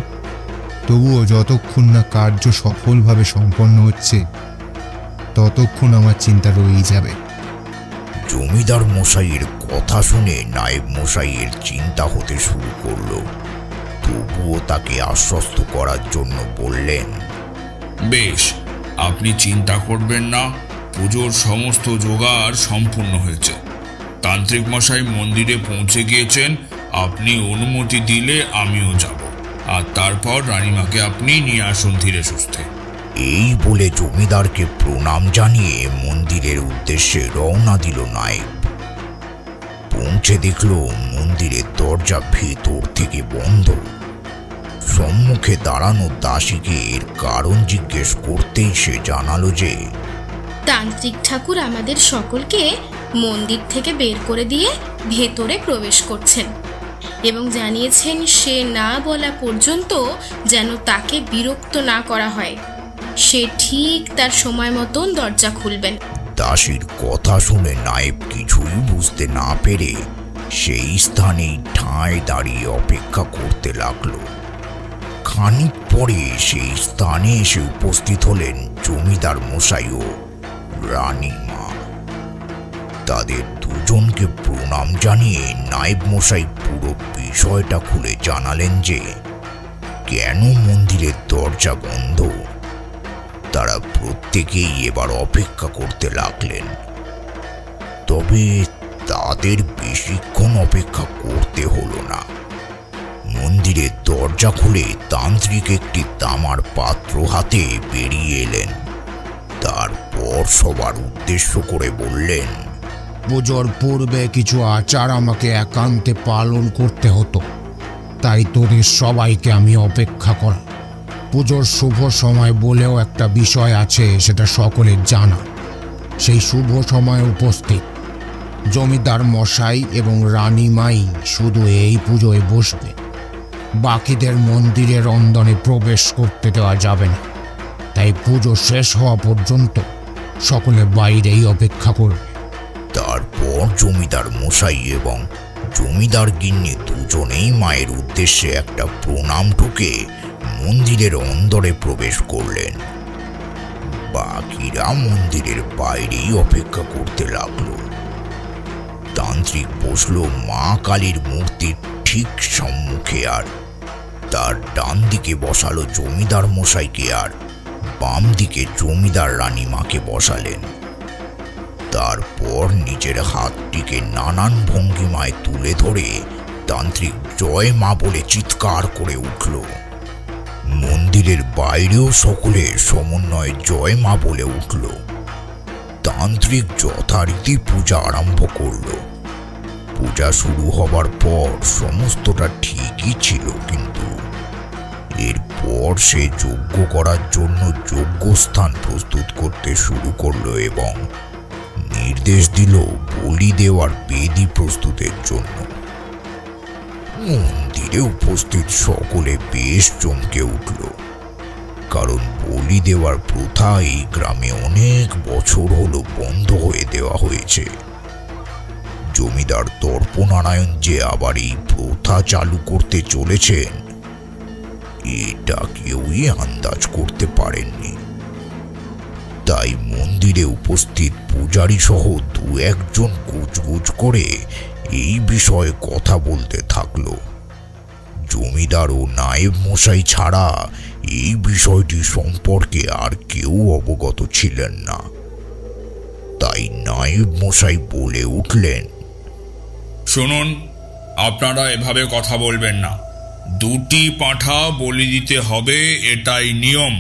তবুও যতক্ষণ না কার্য সফলভাবে সম্পন্ন হচ্ছে, ততক্ষণ আমার চিন্তা রয়েই যাবে। জমিদার মশাইয়ের কথা শুনে নায়েব মশাইয়ের চিন্তা হতে শুরু করলো। তবুও তাকে আশ্বস্ত করার জন্য বললেন, বেশ, আপনি চিন্তা করবেন না। পুজোর সমস্ত জোগাড় সম্পূর্ণ হয়েছে। তান্ত্রিক মশাই মন্দিরে পৌঁছে গিয়েছেন। আপনি অনুমতি দিলে আমিও যাব। আর তারপর রানীমাকে আপনি নিয়ে আসুন ধীরে সুস্থে। এই বলে জমিদারকে প্রণাম জানিয়ে মন্দিরের উদ্দেশ্যে রওনা দিল নায়েব। পৌঁছে দেখল মন্দিরের দরজা ভেতর থেকে বন্ধ। সম্মুখে দাঁড়ানো দাসীকে এর কারণ জিজ্ঞেস করতেই সে জানালো যে তান্ত্রিক ঠাকুর আমাদের সকলকে মন্দির থেকে বের করে দিয়ে ভেতরে প্রবেশ করছেন এবং জানিয়েছেন সে না বলা পর্যন্ত যেন তাকে বিরক্ত না করা হয়। সে ঠিক তার সময় মতন দরজা খুলবেন। দাসীর কথা শুনে নায়েব কিছুই বুঝতে না পেরে সেই স্থানেই ঠাঁই দাঁড়িয়ে অপেক্ষা করতে লাগলো। খানিক পরে সেই স্থানে এসে উপস্থিত হলেন জমিদার মশাই ও রানীমা। তাদের দুজনকে প্রণাম জানিয়ে নায়েব মশাই পুরো বিষয়টা খুলে জানালেন যে কেন মন্দিরের দরজা বন্ধ। তারা প্রত্যেকেই এবার অপেক্ষা করতে লাগলেন। তবে তাদের বেশিক্ষণ অপেক্ষা করতে হলো না। মন্দিরের দরজা খুলে তান্ত্রিক একটি তামার পাত্র হাতে বেরিয়ে এলেন। তারপর সবার উদ্দেশ্য করে বললেন, পুজোর পূর্বে কিছু আচার আমাকে একান্তে পালন করতে হতো, তাই তোদের সবাইকে আমি অপেক্ষা করা। পুজোর শুভ সময় বলেও একটা বিষয় আছে, সেটা সকলের জানা। সেই শুভ সময়ে উপস্থিত জমিদার মশাই এবং রানীমাই শুধু এই পুজোয় বসবে। বাকিদের মন্দিরের অন্দরে প্রবেশ করতে দেওয়া যাবে না। তাই পুজো শেষ হওয়া পর্যন্ত সকলে বাইরেই অপেক্ষা করবে। তারপর জমিদার মশাই এবং জমিদার গিন্নি দুজনেই মায়ের উদ্দেশ্যে একটা প্রণাম ঠুকে মন্দিরের অন্দরে প্রবেশ করলেন। বাকিরা মন্দিরের বাইরেই অপেক্ষা করতে লাগলো। তান্ত্রিক বসলো মা কালীর মূর্তির ঠিক সম্মুখে, আর তার ডান দিকে বসালো জমিদার মশাইকে, আর বাম দিকে জমিদার রানীমাকে বসালেন। তারপর নিজের হাতটিকে নানান ভঙ্গিমায় তুলে ধরে তান্ত্রিক জয় মা বলে চিৎকার করে উঠল। মন্দিরের বাইরেও সকলে সমন্বয়ে জয় মা বলে উঠল। তান্ত্রিক যথারীতি পূজা আরম্ভ করল। পূজা শুরু হবার পর সমস্তটা ঠিকই ছিল, কিন্তু এরপর সে যজ্ঞ করার জন্য যজ্ঞস্থান প্রস্তুত করতে শুরু করলো এবং নির্দেশ দিল বলি দেওয়ার বেদি প্রস্তুতের জন্য। মন্দিরে উপস্থিত সকলে বেশ চমকে উঠল, কারণ বলি দেওয়ার প্রথা এই গ্রামে অনেক বছর হলো বন্ধ হয়ে দেওয়া হয়েছে। জমিদার দর্পনারায়ণ যে আবার এই প্রথা চালু করতে চলেছেন, এটা কেউই আন্দাজ করতে পারেননি। তাই মন্দিরে উপস্থিত পূজারী সহ দু একজন গুজগুজ করে এই বিষয়ে কথা বলতে থাকলো। জমিদার ও নায়েব মশাই ছাড়া এই বিষয়টি সম্পর্কে আর কেউ অবগত ছিলেন না। তাই নায়েব মশাই বলে উঠলেন, শুনুন, আপনারা এভাবে কথা বলবেন না। 2টি পাঁঠা বলি দিতে হবে, এটাই নিয়ম,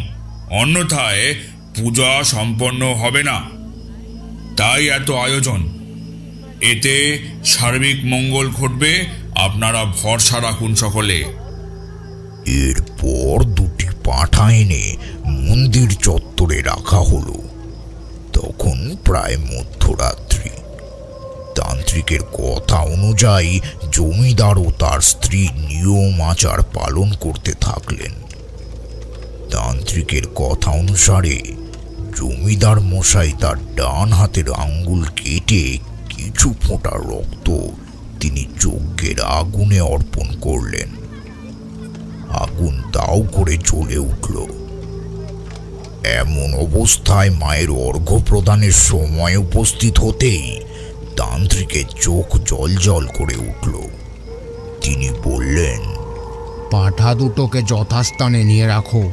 অন্যথায় পূজা সম্পন্ন হবে না। তাই এত আয়োজন, এতে সার্বিক মঙ্গল ঘটবে, আপনারা ভরসা রাখুন সকলে। এরপর 2টি পাঁঠা এনে মন্দির চত্বরে রাখা হলো। তখন প্রায় মধ্যরাত্রি। তান্ত্রিকের কথা অনুযায়ী জমিদার ও তার স্ত্রী নিয়ম আচার পালন করতে থাকলেন। তান্ত্রিকের কথা অনুসারে জমিদার মশাই তার ডান হাতের আঙ্গুল কেটে কিছু ফোঁটা রক্ত তিনি যজ্ঞের আগুনে অর্পণ করলেন। আগুন দাউ করে জ্বলে উঠল। এমন অবস্থায় মায়ের অর্ঘ্য প্রদানের সময় উপস্থিত হতেই তান্ত্রিকের চোখ জল করে উঠল। তিনি বললেন, পাঁঠা দুটোকে যথাস্থানে নিয়ে রাখো।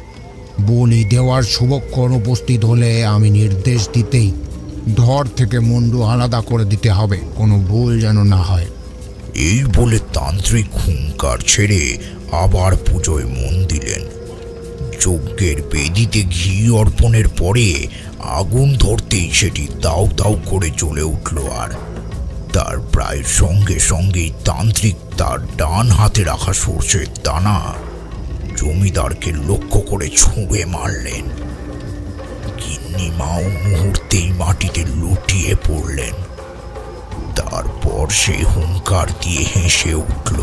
বলি দেওয়ার শুভক্ষণ উপস্থিত হলে আমি নির্দেশ দিতেই ধর থেকে মুন্ডু আলাদা করে দিতে হবে, কোনো ভুল যেন না হয়। এই বলে তান্ত্রিক হুঙ্কার ছেড়ে আবার পুজোয় মন দিলেন। যজ্ঞের বেদিতে ঘি অর্পণের পরে আগুন ধরতেই সেটি দাউ দাউ করে জ্বলে উঠল, আর তার প্রায় সঙ্গে সঙ্গেই তান্ত্রিক তার ডান হাতে রাখা সর্ষের দানা জমিদারকে লক্ষ্য করে ছুঁড়ে মারলেন। গিন্নিমাও মুহূর্তেই মাটিতে লুটিয়ে পড়লেন। তারপর সে হুঙ্কার দিয়ে হেসে উঠল।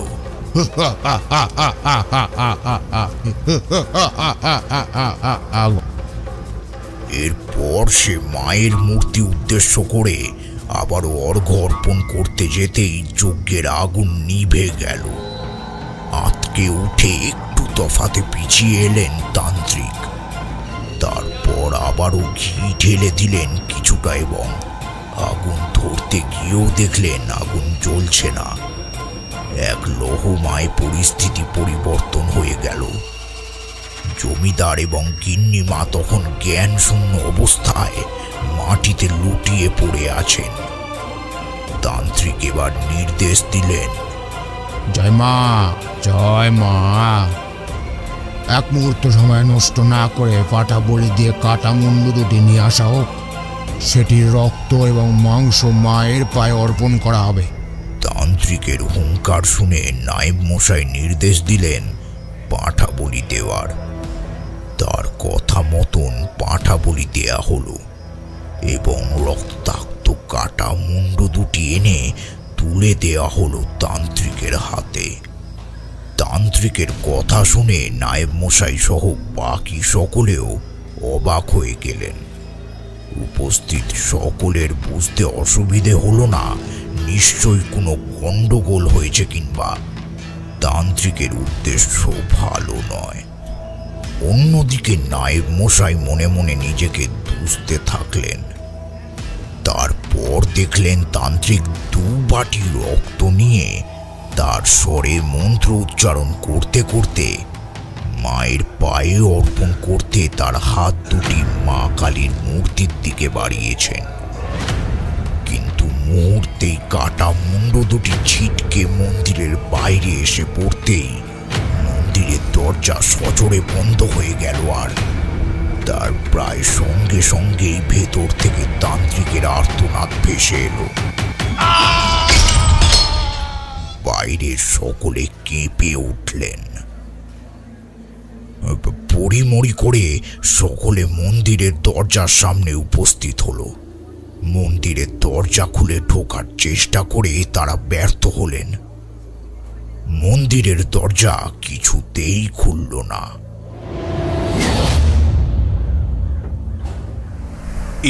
এরপর সে মায়ের মূর্তি উদ্দেশ্য করে আবারও অর্ঘ্য অর্পণ করতে যেতেই যজ্ঞের আগুন নিভে গেল। আতকে উঠে একটু তফাতে পিছিয়ে এলেন তান্ত্রিক। তারপর আবারও ঘি ঢেলে দিলেন কিছুটা এবং আগুন ধরতে গিয়েও দেখলেন আগুন জ্বলছে না। এক লহমায় পরিস্থিতি পরিবর্তন হয়ে গেল। জমিদার এবং গিন্নিমা তখন জ্ঞান শূন্য অবস্থায় মাটিতে লুটিয়ে পড়ে আছেন। তান্ত্রিক এবার নির্দেশ দিলেন, জয় মা, জয় মা। এক মুহূর্ত সময় নষ্ট না করে পাঁঠা বলি দিয়ে কাটা মুন্ডু দুটি নিয়ে আসা হোক। সেটির রক্ত এবং মাংস মায়ের পায়ে অর্পণ করা হবে। তান্ত্রিকের হুঙ্কার শুনে নায়েব মশাই নির্দেশ দিলেন পাঁঠা বলি দেওয়ার। তার কথা মতন পাঁঠা বলি দেয়া হলো এবং রক্তাক্ত কাটা মুন্ডু দুটি এনে তুলে দেয়া হলো তান্ত্রিকের হাতে। তান্ত্রিকের কথা শুনে নায়েব মশাই সহ বাকি সকলেও অবাক হয়ে গেলেন। উপস্থিত সকলের বুঝতে অসুবিধে হলো না নিশ্চয়ই কোনো গন্ডগোল হয়েছে কিংবা তান্ত্রিকের উদ্দেশ্য ভালো নয়। অন্যদিকে নায়েব মশাই মনে মনে নিজেকে দুষতে থাকলেন। তারপর দেখলেন তান্ত্রিক 2 বাটি রক্ত নিয়ে তার স্বরে মন্ত্র উচ্চারণ করতে করতে মায়ের পায়ে অর্পণ করতে তার হাত দুটি মা কালীর মূর্তির দিকে বাড়িয়েছেন। কিন্তু মুহূর্তেই কাটা মুন্ডু দুটি ছিটকে মন্দিরের বাইরে এসে পড়তেই মন্দিরের দরজা সজোরে বন্ধ হয়ে গেল, আর তার প্রায় সঙ্গে সঙ্গেই ভেতর থেকে তান্ত্রিকের আর্তনাদ ভেসে এলো। বাইরের সকলে কেঁপে উঠলেন। পড়িমড়ি করে সকলে মন্দিরের দরজার সামনে উপস্থিত হলো। মন্দিরের দরজা খুলে ঢোকার চেষ্টা করে তারা ব্যর্থ হলেন। মন্দিরের দরজা কিছুতেই খুলল না।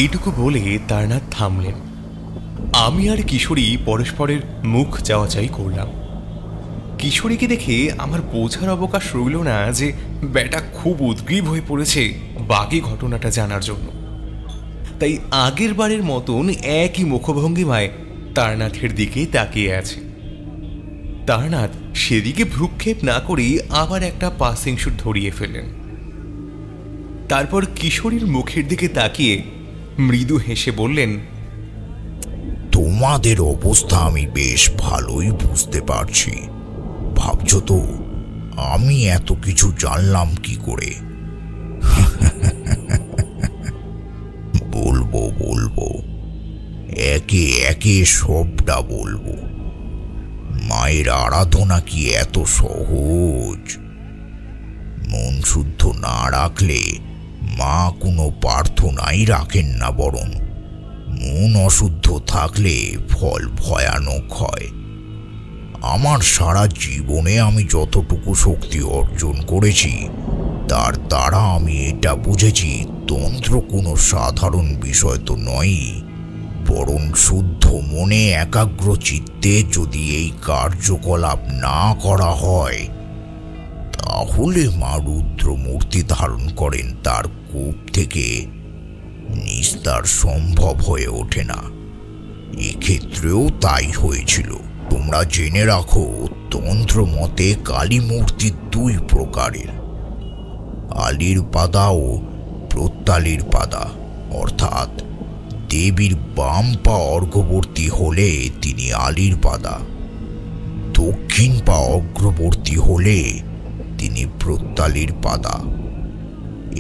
এইটুকু বলে তারনাথ থামলেন। আমি আর কিশোরী পরস্পরের মুখ চাওয়াচাই করলাম। কিশোরীকে দেখে আমার বোঝার অবকাশ রইল না যে ব্যাটা খুব উদ্গ্রীব হয়ে পড়েছে বাকি ঘটনাটা জানার জন্য। তাই আগের বারের মতন একই মুখভঙ্গিমায় তারনাথের দিকে তাকিয়ে আছে। তারনাথ সেদিকে ভ্রুক্ষেপ না করেই আবার একটা পাসিং শুট ধরিয়ে ফেলেন। তারপর কিশোরীর মুখের দিকে তাকিয়ে মৃদু হেসে বললেন, তোমাদের অবস্থা আমি বেশ ভালোই বুঝতে পারছি। ভাবছো তো আমি এত কিছু জানলাম কি করে? বলবো বলবো, একে একে সবটা বলবো। মায়ের আরাধনা কি এত সহজ? মন শুদ্ধ না রাখলে মা কোনো প্রার্থনাই রাখেন না, বরং মন অশুদ্ধ থাকলে ফল ভয়ানক হয়। আমার সারা জীবনে আমি যতটুকু শক্তি অর্জন করেছি তার দ্বারা আমি এটা বুঝেছি, তন্ত্র কোনো সাধারণ বিষয় তো নয়, বরং শুদ্ধ মনে একাগ্র চিত্তে যদি এই কার্যকলাপ না করা হয় তাহলে মা রুদ্র মূর্তি ধারণ করেন তার কূপ থেকে নিস্তার সম্ভব হয়ে ওঠে না। এক্ষেত্রেও তাই হয়েছিল। তোমরা জেনে রাখো, তন্ত্র মতে কালী মূর্তি দুই প্রকারের, আলির পাদা ও প্রত্যালির পাদা। অর্থাৎ দেবীর বাম পা অর্ঘ্যবর্তী হলে তিনি আলির পাদা, দক্ষিণ পা অগ্রবর্তী হলে তিনি প্রত্যালির পাদা।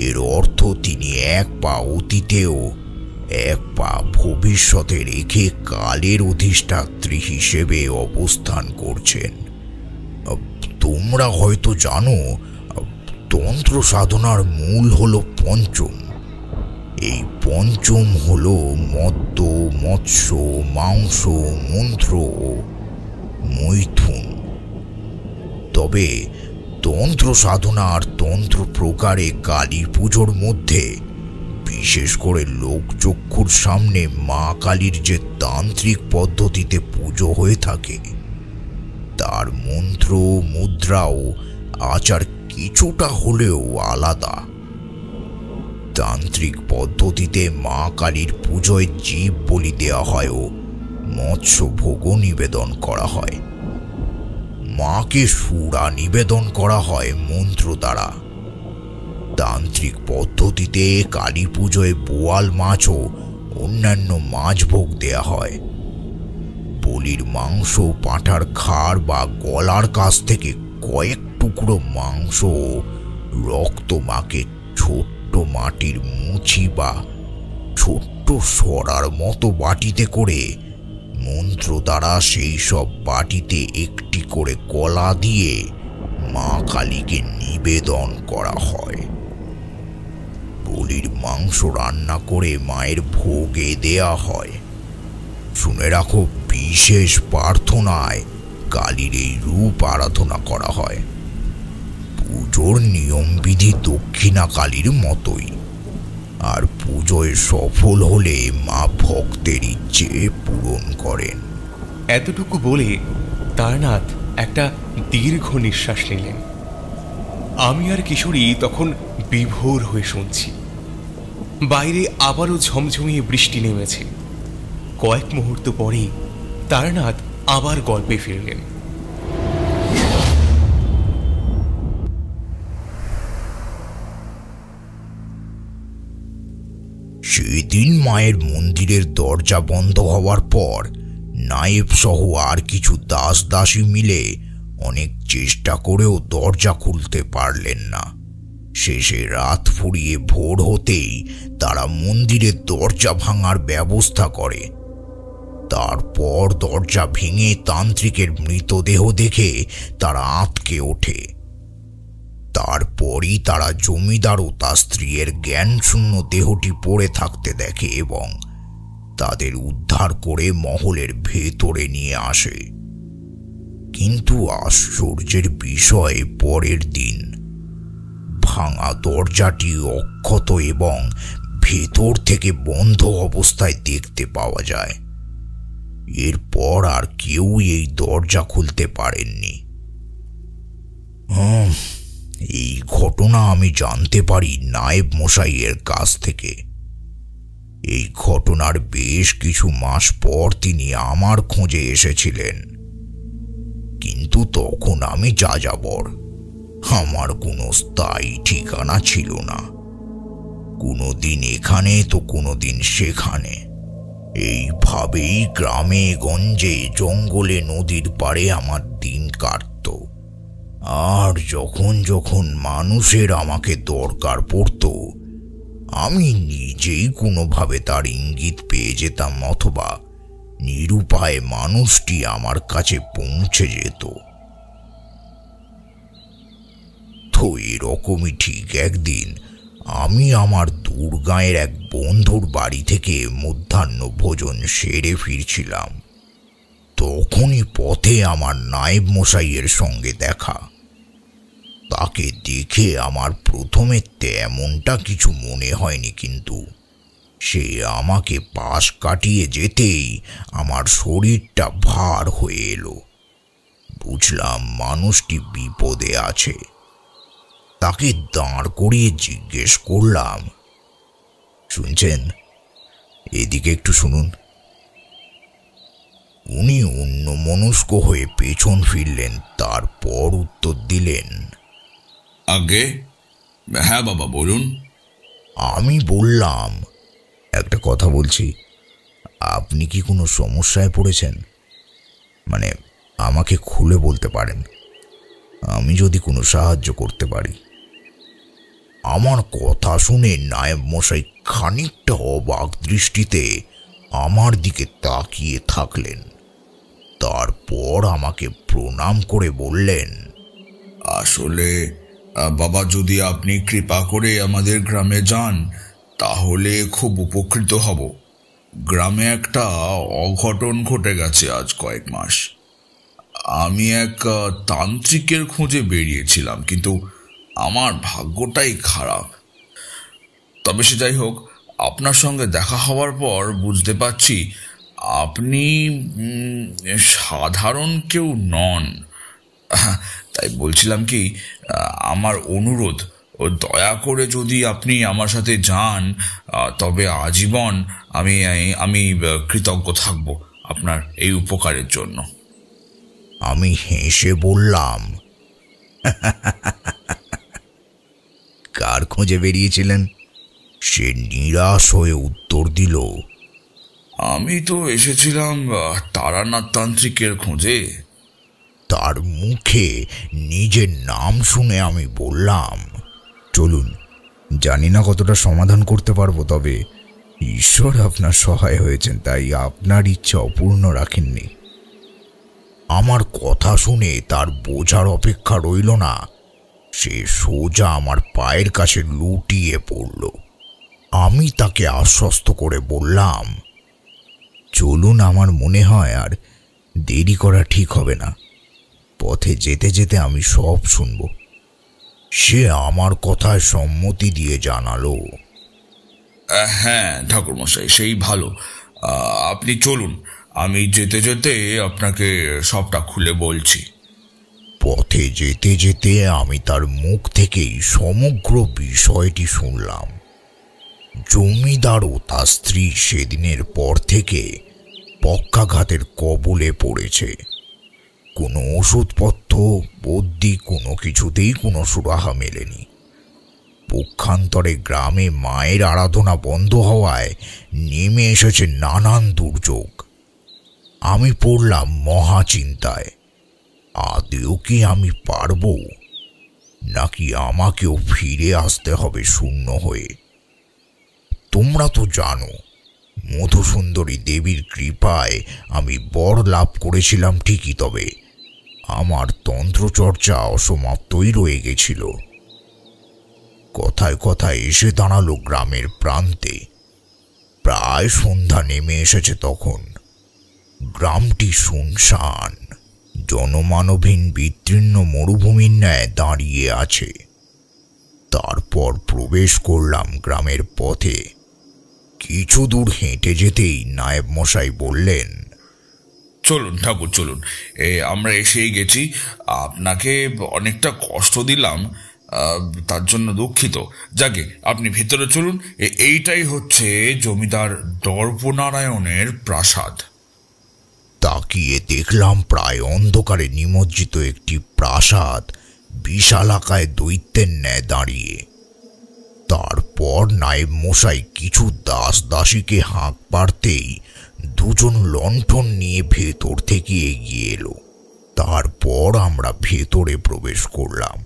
এর অর্থ তিনি এক পা অতীতে ও এক পা ভবিষ্যতে রেখে কালের অধিষ্ঠাত্রী হিসেবে অবস্থান করছেন। তোমরা হয়তো জানো, তন্ত্র সাধনার মূল হলো পঞ্চম। এই পঞ্চম হলো মদ্য, মৎস্য, মাংস, মন্ত্র ও মৈথুন। তবে তন্ত্র সাধনা আর তন্ত্র প্রকারে কালী পুজোর মধ্যে, বিশেষ করে লোকচক্ষুর সামনে মা কালীর যে তান্ত্রিক পদ্ধতিতে পুজো হয়ে থাকে তার মন্ত্র, মুদ্রা ও আচার কিছুটা হলেও আলাদা। তান্ত্রিক পদ্ধতিতে মা কালীর পুজোয় জীব বলি দেওয়া হয় ও মৎস্য ভোগও নিবেদন করা হয়। মাকে সুরা নিবেদন করা হয় মন্ত্র দ্বারা। তান্ত্রিক পদ্ধতিতে কালী পুজোয় বোয়াল মাছ ও অন্যান্য মাছ ভোগ দেয়া হয়। বলির মাংস, পাঁঠার খাড় বা গলার কাছ থেকে কয়েক টুকরো মাংস ও রক্ত মাকে ছোট্ট মাটির মুচি বা ছোট্ট সরার মতো বাটিতে করে মন্ত্র দ্বারা সেই সব বাটিতে একটি করে কলা দিয়ে মা কালীকে নিবেদন করা হয়। বলির মাংস রান্না করে মায়ের ভোগে দেয়া হয়। শুনে রাখো, বিশেষ প্রার্থনায় কালীর এই রূপ আরাধনা করা হয়। পুজোর নিয়মবিধি দক্ষিণা কালীর মতোই, আর পুজোয় সফল হলে মা ভক্তের ইচ্ছে পূরণ করেন। এতটুকু বলে তারনাথ একটা দীর্ঘ নিঃশ্বাস নিলেন। আমি আর কিশোরী তখন বিভোর হয়ে শুনছি। বাইরে আবারও ঝমঝমিয়ে বৃষ্টি নেমেছে। কয়েক মুহূর্ত পরেই তারনাথ আবার গল্পে ফিরলেন। সেদিন মায়ের মন্দিরের দরজা বন্ধ হওয়ার পর নায়েব সহ আর কিছু দাস দাসী মিলে অনেক চেষ্টা করেও দরজা খুলতে পারলেন না। শেষে রাত ফুরিয়ে ভোর হতেই তারা মন্দিরের দরজা ভাঙার ব্যবস্থা করে। তারপর দরজা ভেঙে তান্ত্রিকের মৃতদেহ দেখে তারা আঁতকে ওঠে। তারপরই তারা জমিদার ও তার স্ত্রীর জ্ঞানশূন্য দেহটি পড়ে থাকতে দেখে এবং তাদের উদ্ধার করে মহলের ভেতরে নিয়ে আসে। কিন্তু আশ্চর্যের বিষয়, পরের দিন ভাঙা দরজাটি অক্ষত এবং ভেতর থেকে বন্ধ অবস্থায় দেখতে পাওয়া যায়। এরপর আর কেউ এই দরজা খুলতে পারেননি। এই ঘটনা আমি জানতে পারি নায়েব মশাইয়ের কাছ থেকে। এই ঘটনার বেশ কিছু মাস পর তিনি আমার খোঁজে এসেছিলেন, কিন্তু তখন আমি যাযাবর। আমার কোনো স্থায়ী ঠিকানা ছিল না। কোনোদিন এখানে তো কোনোদিন সেখানে। এইভাবেই গ্রামে গঞ্জে জঙ্গলে নদীর পাড়ে আমার দিন কাটত। আর যখন যখন মানুষের আমাকে দরকার পড়ত, আমি নিজেই কোনোভাবে তার ইঙ্গিত পেয়ে যেতাম, অথবা নিরুপায় মানুষটি আমার কাছে পৌঁছে যেত। তো এরকমই ঠিক একদিন আমি আমার দুর্গাঁয়ের এক বন্ধুর বাড়ি থেকে মধ্যাহ্ন ভোজন সেরে ফিরছিলাম। তখনই পথে আমার নায়েব মশাইয়ের সঙ্গে দেখা। তাকে দেখে আমার প্রথমে তেমনটা কিছু মনে হয়নি, কিন্তু সে আমাকে পাশ কাটিয়ে যেতেই আমার শরীরটা ভার হয়ে এলো। বুঝলাম মানুষটি বিপদে আছে। তাকে দাঁড় করিয়ে জিজ্ঞেস করলাম, শুনছেন? এদিকে একটু শুনুন। উনি অন্যমনস্ক হয়ে পেছন ফিরলেন, তারপর উত্তর দিলেন, আগে হ্যাঁ বাবা, বলুন। আমি বললাম, একটা কথা বলছি, আপনি কি কোনো সমস্যায় পড়েছেন? মানে আমাকে খুলে বলতে পারেন, আমি যদি কোনো সাহায্য করতে পারি। আমার কথা শুনে নায়েব মশাই খানিকটা অবাক দৃষ্টিতে আমার দিকে তাকিয়ে থাকলেন। তারপর আমাকে প্রণাম করে বললেন, আসলে বাবা, যদি আপনি কৃপা করে আমাদের গ্রামে যান তাহলে খুব উপকৃত হব। গ্রামে একটা অঘটন ঘটে গেছে আজ কয়েক মাস। আমি এক তান্ত্রিকের খোঁজে বেরিয়েছিলাম, কিন্তু আমার ভাগ্যটাই খারাপ। তবে সে যাই হোক, আপনার সঙ্গে দেখা হওয়ার পর বুঝতে পারছি আপনি সাধারণ কেউ নন। তাই বলছিলাম কি, আমার অনুরোধ, দয়া করে যদি আপনি আমার সাথে যান তবে আজীবন আমি কৃতজ্ঞ থাকব আপনার এই উপকারের জন্য। আমি হেসে বললাম, কার খোঁজে বেরিয়েছিলেন? সে নিরাশ হয়ে উত্তর দিল, আমি তো এসেছিলাম তারানাথ তান্ত্রিকের খোঁজে। তার মুখে নিজের নাম শুনে আমি বললাম, চলুন, জানি না কতটা সমাধান করতে পারবো, তবে ঈশ্বর আপনার সহায় হয়েছেন, তাই আপনার ইচ্ছা অপূর্ণ রাখেননি। আমার কথা শুনে তার বোঝার অপেক্ষা রইল না, সে সোজা আমার পায়ের কাছে লুটিয়ে পড়ল। আমি তাকে আশ্বস্ত করে বললাম, চলুন, আমার মনে হয় আর দেরি করা ঠিক হবে না। পথে যেতে যেতে আমি সব শুনব। সে আমার কথায় সম্মতি দিয়ে জানালো, হ্যাঁ ঠাকুরমশাই, সেই ভালো। আপনি চলুন, আমি যেতে যেতে আপনাকে সবটা খুলে বলছি। পথে যেতে যেতে আমি তার মুখ থেকেই সমগ্র বিষয়টি শুনলাম। জমিদার ও তার স্ত্রী সেদিনের পর থেকে পক্ষাঘাতের কবলে পড়েছে। কোনো ওষুধপত্র, বদ্যি, কোনো কিছুতেই কোনো সুরাহা মেলেনি। পক্ষান্তরে গ্রামে মায়ের আরাধনা বন্ধ হওয়ায় নেমে এসেছে নানান দুর্যোগ। আমি পড়লাম মহা চিন্তায়। আদেও কি আমি পারব? নাকি আমাকেও ফিরে আসতে হবে শূন্য হয়ে? তোমরা তো জানো, মধুসুন্দরী দেবীর কৃপায় আমি বর লাভ করেছিলাম ঠিকই, তবে আমার তন্ত্রচর্চা অসমাপ্তই রয়ে গেছিল। কথায় কথায় এসে দাঁড়ালো গ্রামের প্রান্তে। প্রায় সন্ধ্যা নেমে এসেছে তখন। গ্রামটি শুনশান, জনমানবহীন বিস্তীর্ণ মরুভূমির ন্যায় দাঁড়িয়ে আছে। তারপর প্রবেশ করলাম গ্রামের পথে। কিছু দূর হেঁটে যেতেই নায়েব মশাই বললেন, চলুন ঠাকুর চলুন, আমরা এসেই গেছি। আপনাকে অনেকটা কষ্ট দিলাম, তার জন্য দুঃখিত। যাকে আপনি ভেতরে চলুন। এইটাই হচ্ছে জমিদার দর্পনারায়ণের প্রাসাদ। তাকিয়ে দেখলাম প্রায় অন্ধকারে নিমজ্জিত একটি প্রাসাদ বিশালাকায় দৈত্যের ন্যায় দাঁড়িয়ে। তারপর নায়েব মশাই কিছু দাস দাসীকে হাঁক পাড়তেই দুজন লণ্ঠন নিয়ে ভেতর থেকে এগিয়ে এলো। তারপর আমরা ভেতরে প্রবেশ করলাম।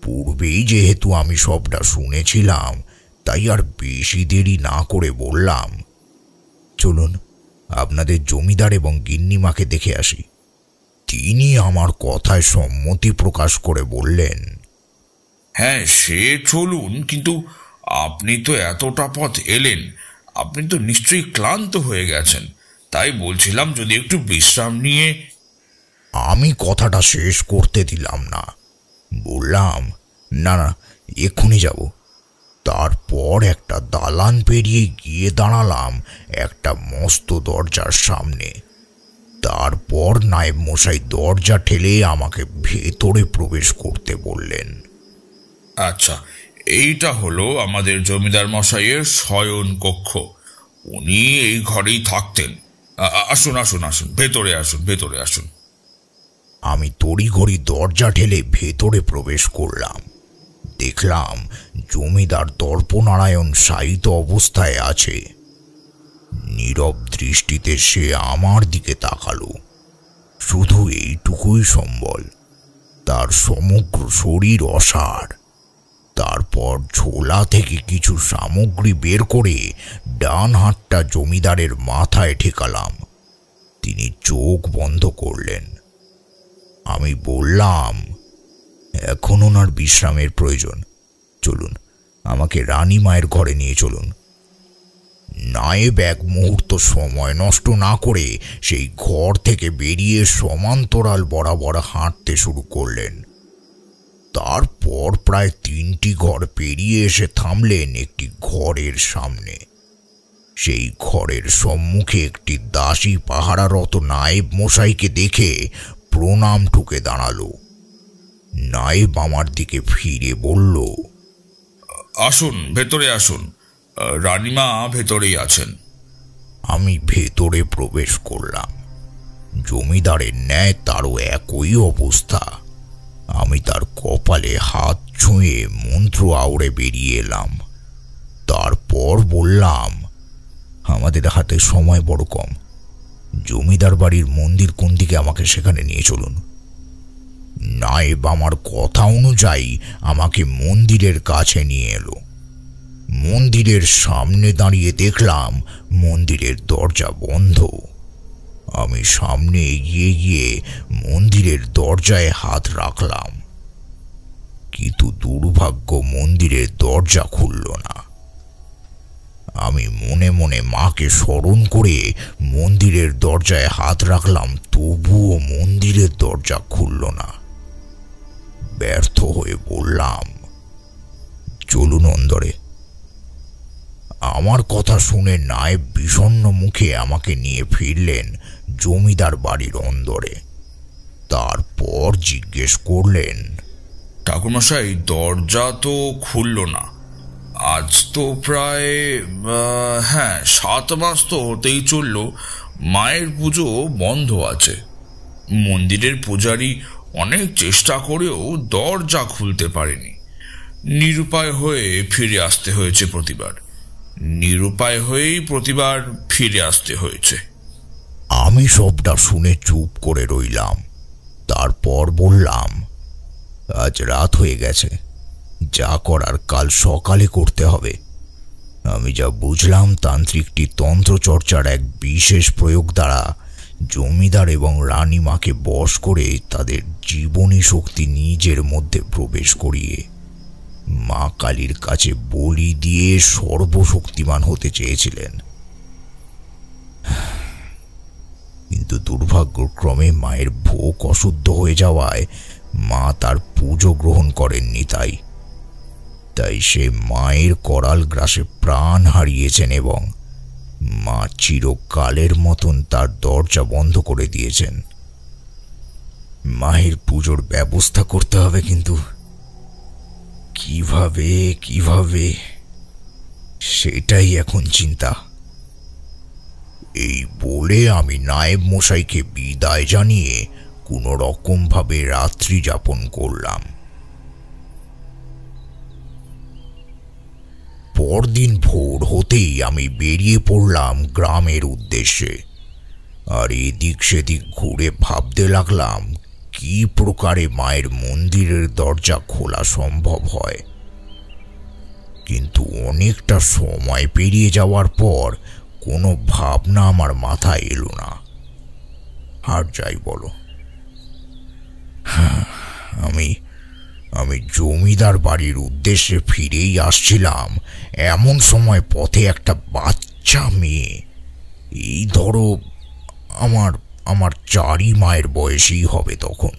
পূর্বেই যেহেতু আমি সবটা শুনেছিলাম, তাই আর বেশি দেরি না করে বললাম, চলুন আপনাদের জমিদার এবং গিন্নিমাকে দেখে আসি। তিনি আমার কথায় সম্মতি প্রকাশ করে বললেন, হ্যাঁ সে চলুন, কিন্তু আপনি তো এতটা পথ এলেন, আপনি তো নিশ্চয়ই ক্লান্ত হয়ে গেছেন। তাই বলছিলাম যদি একটু বিশ্রাম নিয়ে। আমি কথাটা শেষ করতে দিলাম না, বললাম, না না, এক্ষুনি যাব। তারপর একটা দালান পেরিয়ে গিয়ে দাঁড়ালাম একটা মস্ত দরজার সামনে। তারপর নায়েব মশাই দরজা ঠেলে আমাকে ভেতরে প্রবেশ করতে বললেন। আচ্ছা, এইটা হলো আমাদের জমিদার মশাইয়ের শয়ন কক্ষ। উনি এই ঘরেই থাকতেন। আসুন আসুন আসুন, ভেতরে আসুন, ভেতরে আসুন। আমি তড়িঘড়ি দরজা ঠেলে ভেতরে প্রবেশ করলাম। দেখলাম জমিদার দর্পনারায়ণ শায়িত অবস্থায় আছে। নীরব দৃষ্টিতে সে আমার দিকে তাকালো। শুধু এইটুকুই সম্বল, তার সমগ্র শরীর অসাড়। তারপর ঝোলা থেকে কিছু সামগ্রী বের করে ডান হাতটা জমিদারের মাথায় ঠেকালাম। তিনি চোখ বন্ধ করলেন। আমি বললাম, এখন ওনার বিশ্রামের প্রয়োজন, চলুন আমাকে রানী মায়ের ঘরে নিয়ে চলুন। নায়েব এক মুহূর্ত সময় নষ্ট না করে সেই ঘর থেকে বেরিয়ে সমান্তরাল বরাবর হাঁটতে শুরু করলেন। তারপর প্রায় 3টি ঘর পেরিয়ে এসে থামলেন একটি ঘরের সামনে। সেই ঘরের সম্মুখে একটি দাসী পাহারারত নায়েব মশাইকে দেখে প্রণাম ঠুকে দাঁড়ালো। নায়েব আমার দিকে ফিরে বলল, আসুন ভেতরে আসুন, রানীমা ভেতরেই আছেন। আমি ভেতরে প্রবেশ করলাম। জমিদারের ন্যায় তারও একই অবস্থা। আমি তার কপালে হাত ছুঁয়ে মন্ত্র আওড়ে বেরিয়ে এলাম। তারপর বললাম, আমাদের হাতে সময় বড় কম, জমিদার বাড়ির মন্দির কোন দিকে, আমাকে সেখানে নিয়ে চলুন। নায়েব আমার কথা অনুযায়ী আমাকে মন্দিরের কাছে নিয়ে এলো। মন্দিরের সামনে দাঁড়িয়ে দেখলাম মন্দিরের দরজা বন্ধ। আমি সামনে এগিয়ে গিয়ে মন্দিরের দরজায় হাত রাখলাম, কিন্তু দুর্ভাগ্য মন্দিরের দরজা খুলল না। আমি মনে মনে মাকে স্মরণ করে মন্দিরের দরজায় হাত রাখলাম, তবুও মন্দিরের দরজা খুলল না। ব্যর্থ হয়ে বললাম, চলুন অন্দরে। আমার কথা শুনে নায়েব বিষণ্ণ মুখে আমাকে নিয়ে ফিরলেন জমিদার বাড়ির অন্দরে। তারপর জিজ্ঞেস করলেন, ঠাকুরমশাই, দরজা তো খুলল না। আজ তো প্রায় 7 মাস তো হতেই চলল, মায়ের পুজো বন্ধ আছে। মন্দিরের পূজারী অনেক চেষ্টা করেও দরজা খুলতে পারেনি। নিরুপায় হয়ে ফিরে আসতে হয়েছে প্রতিবার, নিরুপায় হয়েই প্রতিবার ফিরে আসতে হয়েছে। আমি সবটা শুনে চুপ করে রইলাম। তারপর বললাম, আজ রাত হয়ে গেছে, যা করার কাল সকালে করতে হবে। আমি যা বুঝলাম, তান্ত্রিকটি তন্ত্রচর্চার এক বিশেষ প্রয়োগ দ্বারা জমিদার এবং রানীমাকে বশ করে তাদের জীবনী শক্তি নিজের মধ্যে প্রবেশ করিয়ে মা কালীর কাছে বলি দিয়ে সর্বশক্তিমান হতে চেয়েছিলেন। কিন্তু দুর্ভাগ্যক্রমে মায়ের ভোগ অশুদ্ধ হয়ে যাওয়ায় মা তার পুজো গ্রহণ করেননি। তাই সে মায়ের করাল গ্রাসে প্রাণ হারিয়েছেন এবং মা চিরকালের মতন তার দরজা বন্ধ করে দিয়েছেন। মায়ের পুজোর ব্যবস্থা করতে হবে, কিন্তু কিভাবে সেটাই এখন চিন্তা। এই বলে আমি নায়েব মশাইকে বিদায় জানিয়ে কোনো রকম ভাবে রাত্রি যাপন করলাম। পরদিন ভোর হতেই আমি বেরিয়ে পড়লাম গ্রামের উদ্দেশ্যে, আর এদিক সেদিক ঘুরে ভাবতে লাগলাম কি প্রকারে মায়ের মন্দিরের দরজা খোলা সম্ভব হয়। কিন্তু অনেকটা সময় পেরিয়ে যাওয়ার পর কোনো ভাবনা আমার মাথায় এলো না। আর যাই বলো, আমি জমিদার বাড়ির উদ্দেশ্যে ফিরেই আসছিলাম, এমন সময় পথে একটা বাচ্চা মেয়ে, এই ধরো আমার চারি মায়ের বয়সই হবে তখন,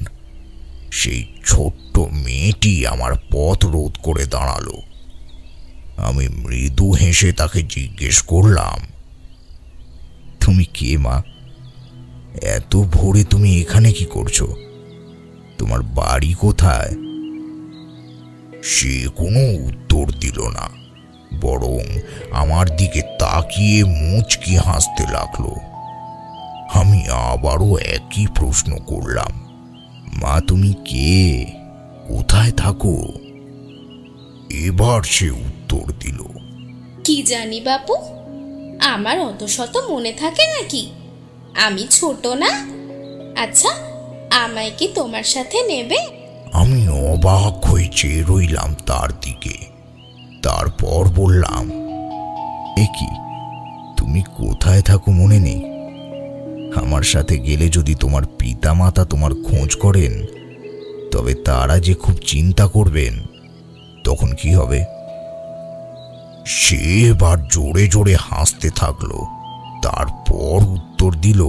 সেই ছোট্ট মেয়েটি আমার পথ রোধ করে দাঁড়ালো। আমি মৃদু হেসে তাকে জিজ্ঞেস করলাম, তুমি কে মা? এত ভোরে তুমি এখানে কি করছো? তোমার বাড়ি কোথায়? সে কোনো উত্তর দিল না, বরং আমার দিকে তাকিয়ে মুচকি হাসতে লাগলো। আমি আবারও একই প্রশ্ন করলাম, মা তুমি কে? কোথায় থাকো? এবার সে উত্তর দিল, কি জানি বাপু, আমার অত শত মনে থাকে নাকি? আমি ছোট না? আচ্ছা, আমায় কি তোমার সাথে নেবে? আমি অবাক হয়ে চেয়ে রইলাম তার দিকে। তারপর বললাম, এ কি, তুমি কোথায় থাকো মনে নেই? আমার সাথে গেলে যদি তোমার পিতামাতা তোমার খোঁজ করেন, তবে তারা যে খুব চিন্তা করবেন, তখন কি হবে? সে এবার জোরে জোরে হাসতে থাকলো। তারপর উত্তর দিল,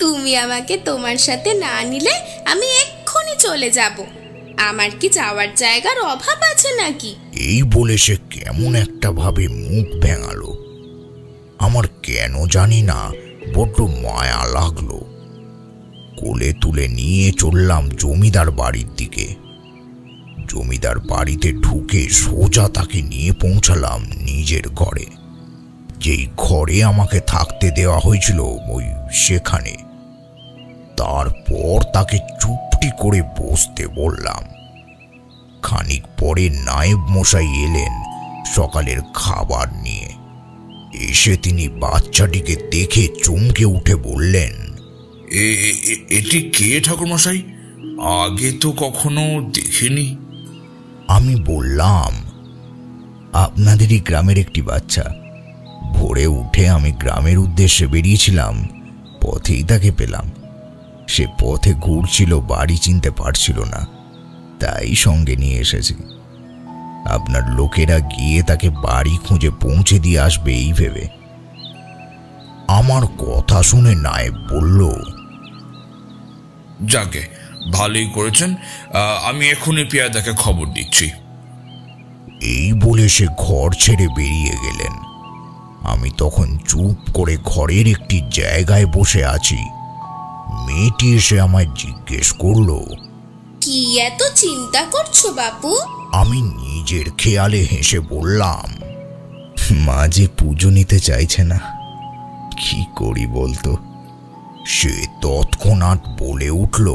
তুমি আমাকে তোমার সাথে না নিলে আমি এক্ষুনি চলে যাব। আমার কি যাওয়ার জায়গার অভাব আছে নাকি? এই বলে সে কেমন একটা ভাবে মুখ ভেঙালো। আমার কেন জানি না বড্ড মায়া লাগলো। কোলে তুলে নিয়ে চললাম জমিদার বাড়ির দিকে। জমিদার বাড়িতে ঢুকে সোজা তাকে নিয়ে পৌঁছালাম নিজের ঘরে, যেই ঘরে আমাকে থাকতে দেওয়া হয়েছিল ওই সেখানে। তারপর তাকে চুপটি করে বসতে বললাম। খানিক পরে নায়েব মশাই এলেন সকালের খাবার নিয়ে। এসে তিনি বাচ্চাটিকে দেখে চমকে উঠে বললেন, এটি কে ঠাকুরমশাই? আগে তো কখনো দেখিনি। আমি বললাম, আপনাদেরই গ্রামের একটি বাচ্চা। ভোরে উঠে আমি গ্রামের উদ্দেশ্যে বেরিয়েছিলাম, পথেই তাকে পেলাম। সে পথে ঘুরছিল, বাড়ি চিনতে পারছিল না, তাই সঙ্গে নিয়ে এসেছি। আপনার লোকেরা গিয়ে তাকে বাড়ি খুঁজে পৌঁছে দিয়ে আসবে এই ভেবে। আমার কথা শুনে নায়েব বলল, যাকে ভালোই করেছেন, আমি এখনই পেয়াদাকে খবর দিচ্ছি। এই বলে সে ঘর ছেড়ে বেরিয়ে গেলেন। আমি তখন চুপ করে ঘরের একটি জায়গায় বসে আছি। মেয়েটি এসে আমায় জিজ্ঞেস করলো, কি এত চিন্তা করছো বাপু? আমি নিজের খেয়ালে হেসে বললাম, মা যে পুজো নিতে চাইছে না, কি করি বলতো? সে তৎক্ষণাৎ বলে উঠল,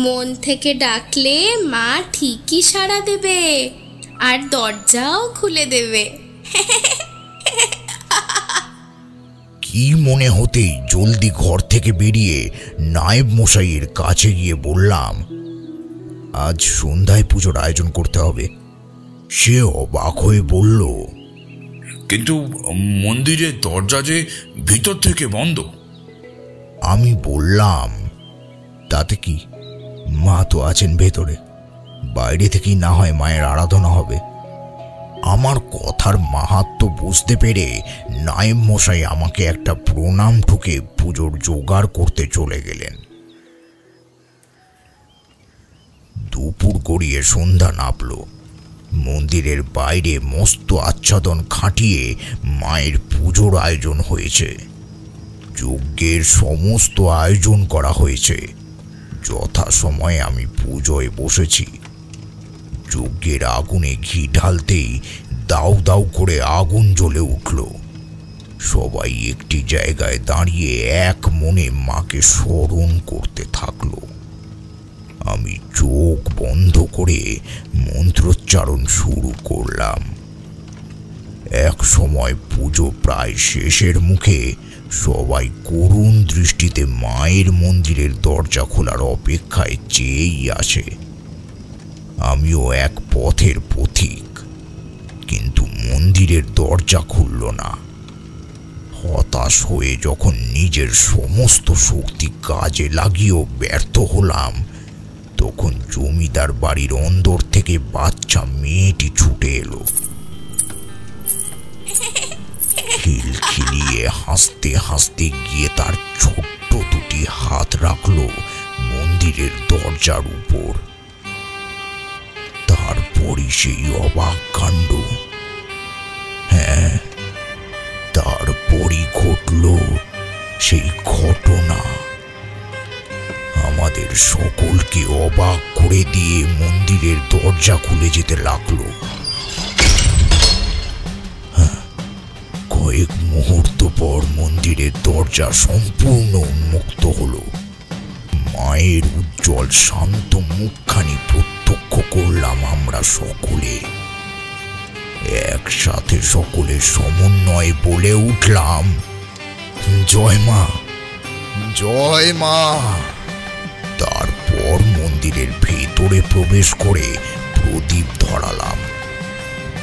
মন থেকে ডাকলে মা ঠিকই সাড়া দেবে, আর দরজাও খুলে দেবে। কি মনে হতেই জলদি ঘর থেকে বেরিয়ে নায়েব মশাইয়ের কাছে গিয়ে বললাম, আজ সন্ধ্যায় পুজোর আয়োজন করতে হবে। সে অবাক হয়ে বলল, কিন্তু মন্দিরের দরজা যে ভিতর থেকে বন্ধ। আমি বললাম, তাতে কি, মা তো আছেন ভেতরে, বাইরে থেকেই না হয় মায়ের আরাধনা হবে। আমার কথার মাহাত্ম্য বুঝতে পেরে নায়েব মশাই আমাকে একটা প্রণাম ঠুকে পুজোর জোগাড় করতে চলে গেলেন। দুপুর গড়িয়ে সন্ধ্যা নামল। মন্দিরের বাইরে মস্ত আচ্ছাদন খাটিয়ে মায়ের পুজোর আয়োজন হয়েছে। যজ্ঞের সমস্ত আয়োজন করা হয়েছে। যথাসময়ে আমি পুজোয় বসেছি। যজ্ঞের আগুনে ঘি ঢালতেই দাউ দাউ করে আগুন জ্বলে উঠল। সবাই একটি জায়গায় দাঁড়িয়ে এক মনে মাকে স্মরণ করতে থাকলো। আমি চোখ বন্ধ করে মন্ত্রোচ্চারণ শুরু করলাম। এক সময় পুজো প্রায় শেষের মুখে সবাই করুণ দৃষ্টিতে মায়ের মন্দিরের দরজা খোলার অপেক্ষায় চেয়েই আসে। আমিও এক পথের পথিক, কিন্তু মন্দিরের দরজা খুলল না। হতাশ হয়ে যখন নিজের সমস্ত শক্তি কাজে লাগিয়েও ব্যর্থ হলাম, তখন জমিদার বাড়ির অন্দর থেকে বাচ্চা মেয়েটি ছুটে এলো। খিলখিলিয়ে হাসতে হাসতে গিয়ে তার ছোট্ট দুটি হাত রাখলো মন্দিরের দরজার উপর। তারপরই সেই অবাক কাণ্ড। হ্যাঁ, তারপরই ঘটল সেই ঘটনা। আমাদের সকলকে অবাক করে দিয়ে মন্দিরের দরজা খুলে যেতে লাগলো। কয়েক মুহূর্ত পর মন্দিরের দরজা সম্পূর্ণ উন্মুক্ত হলো। মায়ের উজ্জ্বল শান্ত মুখখানি প্রত্যক্ষ করলাম আমরা সকলে। একসাথে সকলের সমন্বয়ে বলে উঠলাম, জয় মা, জয় মা। তারপর মন্দিরের ভেতরে প্রবেশ করে প্রদীপ ধরালাম।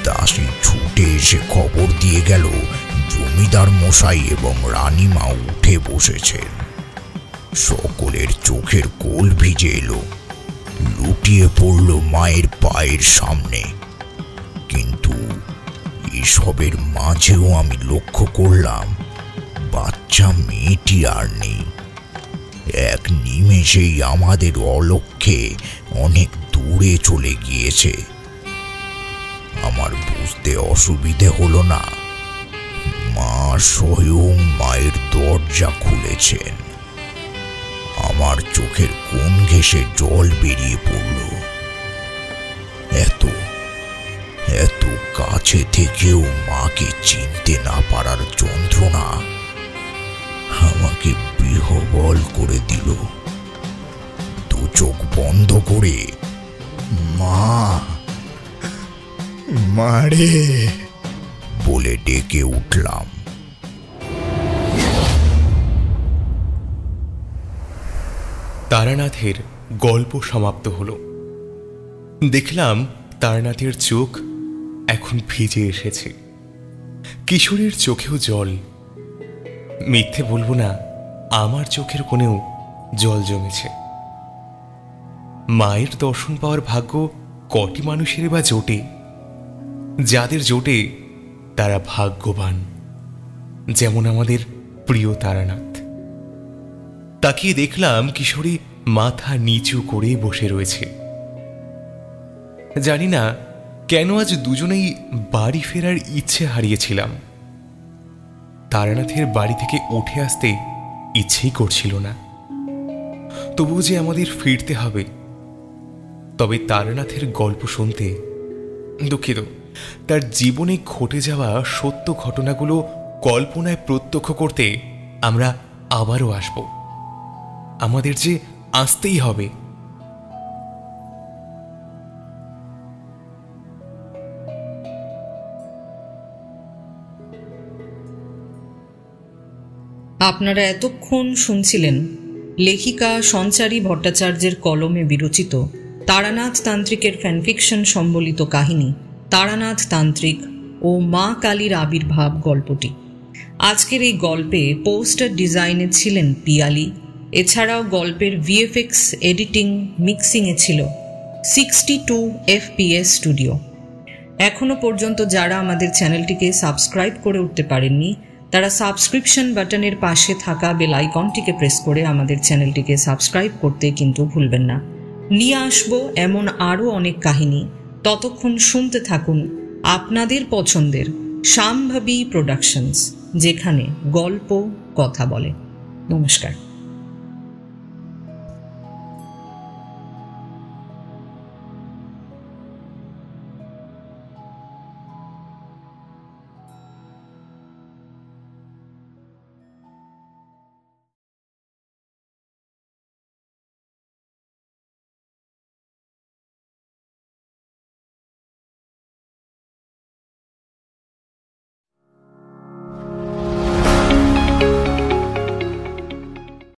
দাসী ছুটে এসে খবর দিয়ে গেল জমিদার মশাই এবং রানীমা উঠে বসেছেন। সকলের চোখের কোল ভিজে এলো, লুটিয়ে পড়ল মায়ের পায়ের সামনে। কিন্তু এসবের মাঝেও আমি লক্ষ্য করলাম বাচ্চা মেয়েটি আর নেই। এক নিমেষেই আমাদের অলক্ষ্যে অনেক দূরে চলে গিয়েছে। আমার বুঝতে অসুবিধে হলো না, মা স্বয়ং মায়ের দরজা খুলেছেন। আমার চোখের কোণ ঘেঁষে জল বেরিয়ে পড়ল। এত এত কাছে থেকেও মাকে চিনতে না পারার যন্ত্রণা আমাকে বিহ্বল করে দিল। দু চোখ বন্ধ করে মা, মারে বলে ডেকে উঠলাম। তারানাথের গল্প সমাপ্ত হলো। দেখলাম তারানাথের চোখ এখন ভিজে এসেছে। কিশোরের চোখেও জল। মিথ্যে বলবো না, আমার চোখের কোণেও জল জমেছে। মায়ের দর্শন পাওয়ার ভাগ্য কটি মানুষের বা জোটে? যাদের জোটে তারা ভাগ্যবান, যেমন আমাদের প্রিয় তারানাথ। তাকিয়ে দেখলাম কিশোরী মাথা নিচু করে বসে রয়েছে। জানি না কেন আজ দুজনেই বাড়ি ফেরার ইচ্ছে হারিয়েছিলাম। তারানাথের বাড়ি থেকে উঠে আসতে ইচ্ছেই করছিল না। তবুও যে আমাদের ফিরতে হবে। তবে তারানাথের গল্প শুনতে, দুঃখিত, তার জীবনে ঘটে যাওয়া সত্য ঘটনাগুলো কল্পনায় প্রত্যক্ষ করতে আমরা আবারও আসব। আমাদের যে আসতেই হবে। আপনারা এতক্ষণ শুনছিলেন লেখিকা সঞ্চারী ভট্টাচার্যের কলমে বিরচিত তারানাথ তান্ত্রিকের ফ্যানফিকশন সম্বলিত কাহিনী তারানাথ তান্ত্রিক ও মা কালীর আবির্ভাব গল্পটি। আজকের এই গল্পে পোস্টার ডিজাইনে ছিলেন পিয়ালি। এছাড়াও গল্পের ভিএফএক্স এডিটিং মিক্সিংয়ে ছিল 62 FPS স্টুডিও। এখনও পর্যন্ত যারা আমাদের চ্যানেলটিকে সাবস্ক্রাইব করে উঠতে পারেননি তারা সাবস্ক্রিপশন বাটনের পাশে থাকা বেল আইকনটিকে প্রেস করে আমাদের চ্যানেলটিকে সাবস্ক্রাইব করতে কিন্তু ভুলবেন না। নিয়ে আসবো এমন আরও অনেক কাহিনী। ততক্ষণ শুনতে থাকুন আপনাদের পছন্দের শাম্ভবী প্রোডাকশনস, যেখানে গল্প কথা বলে। নমস্কার।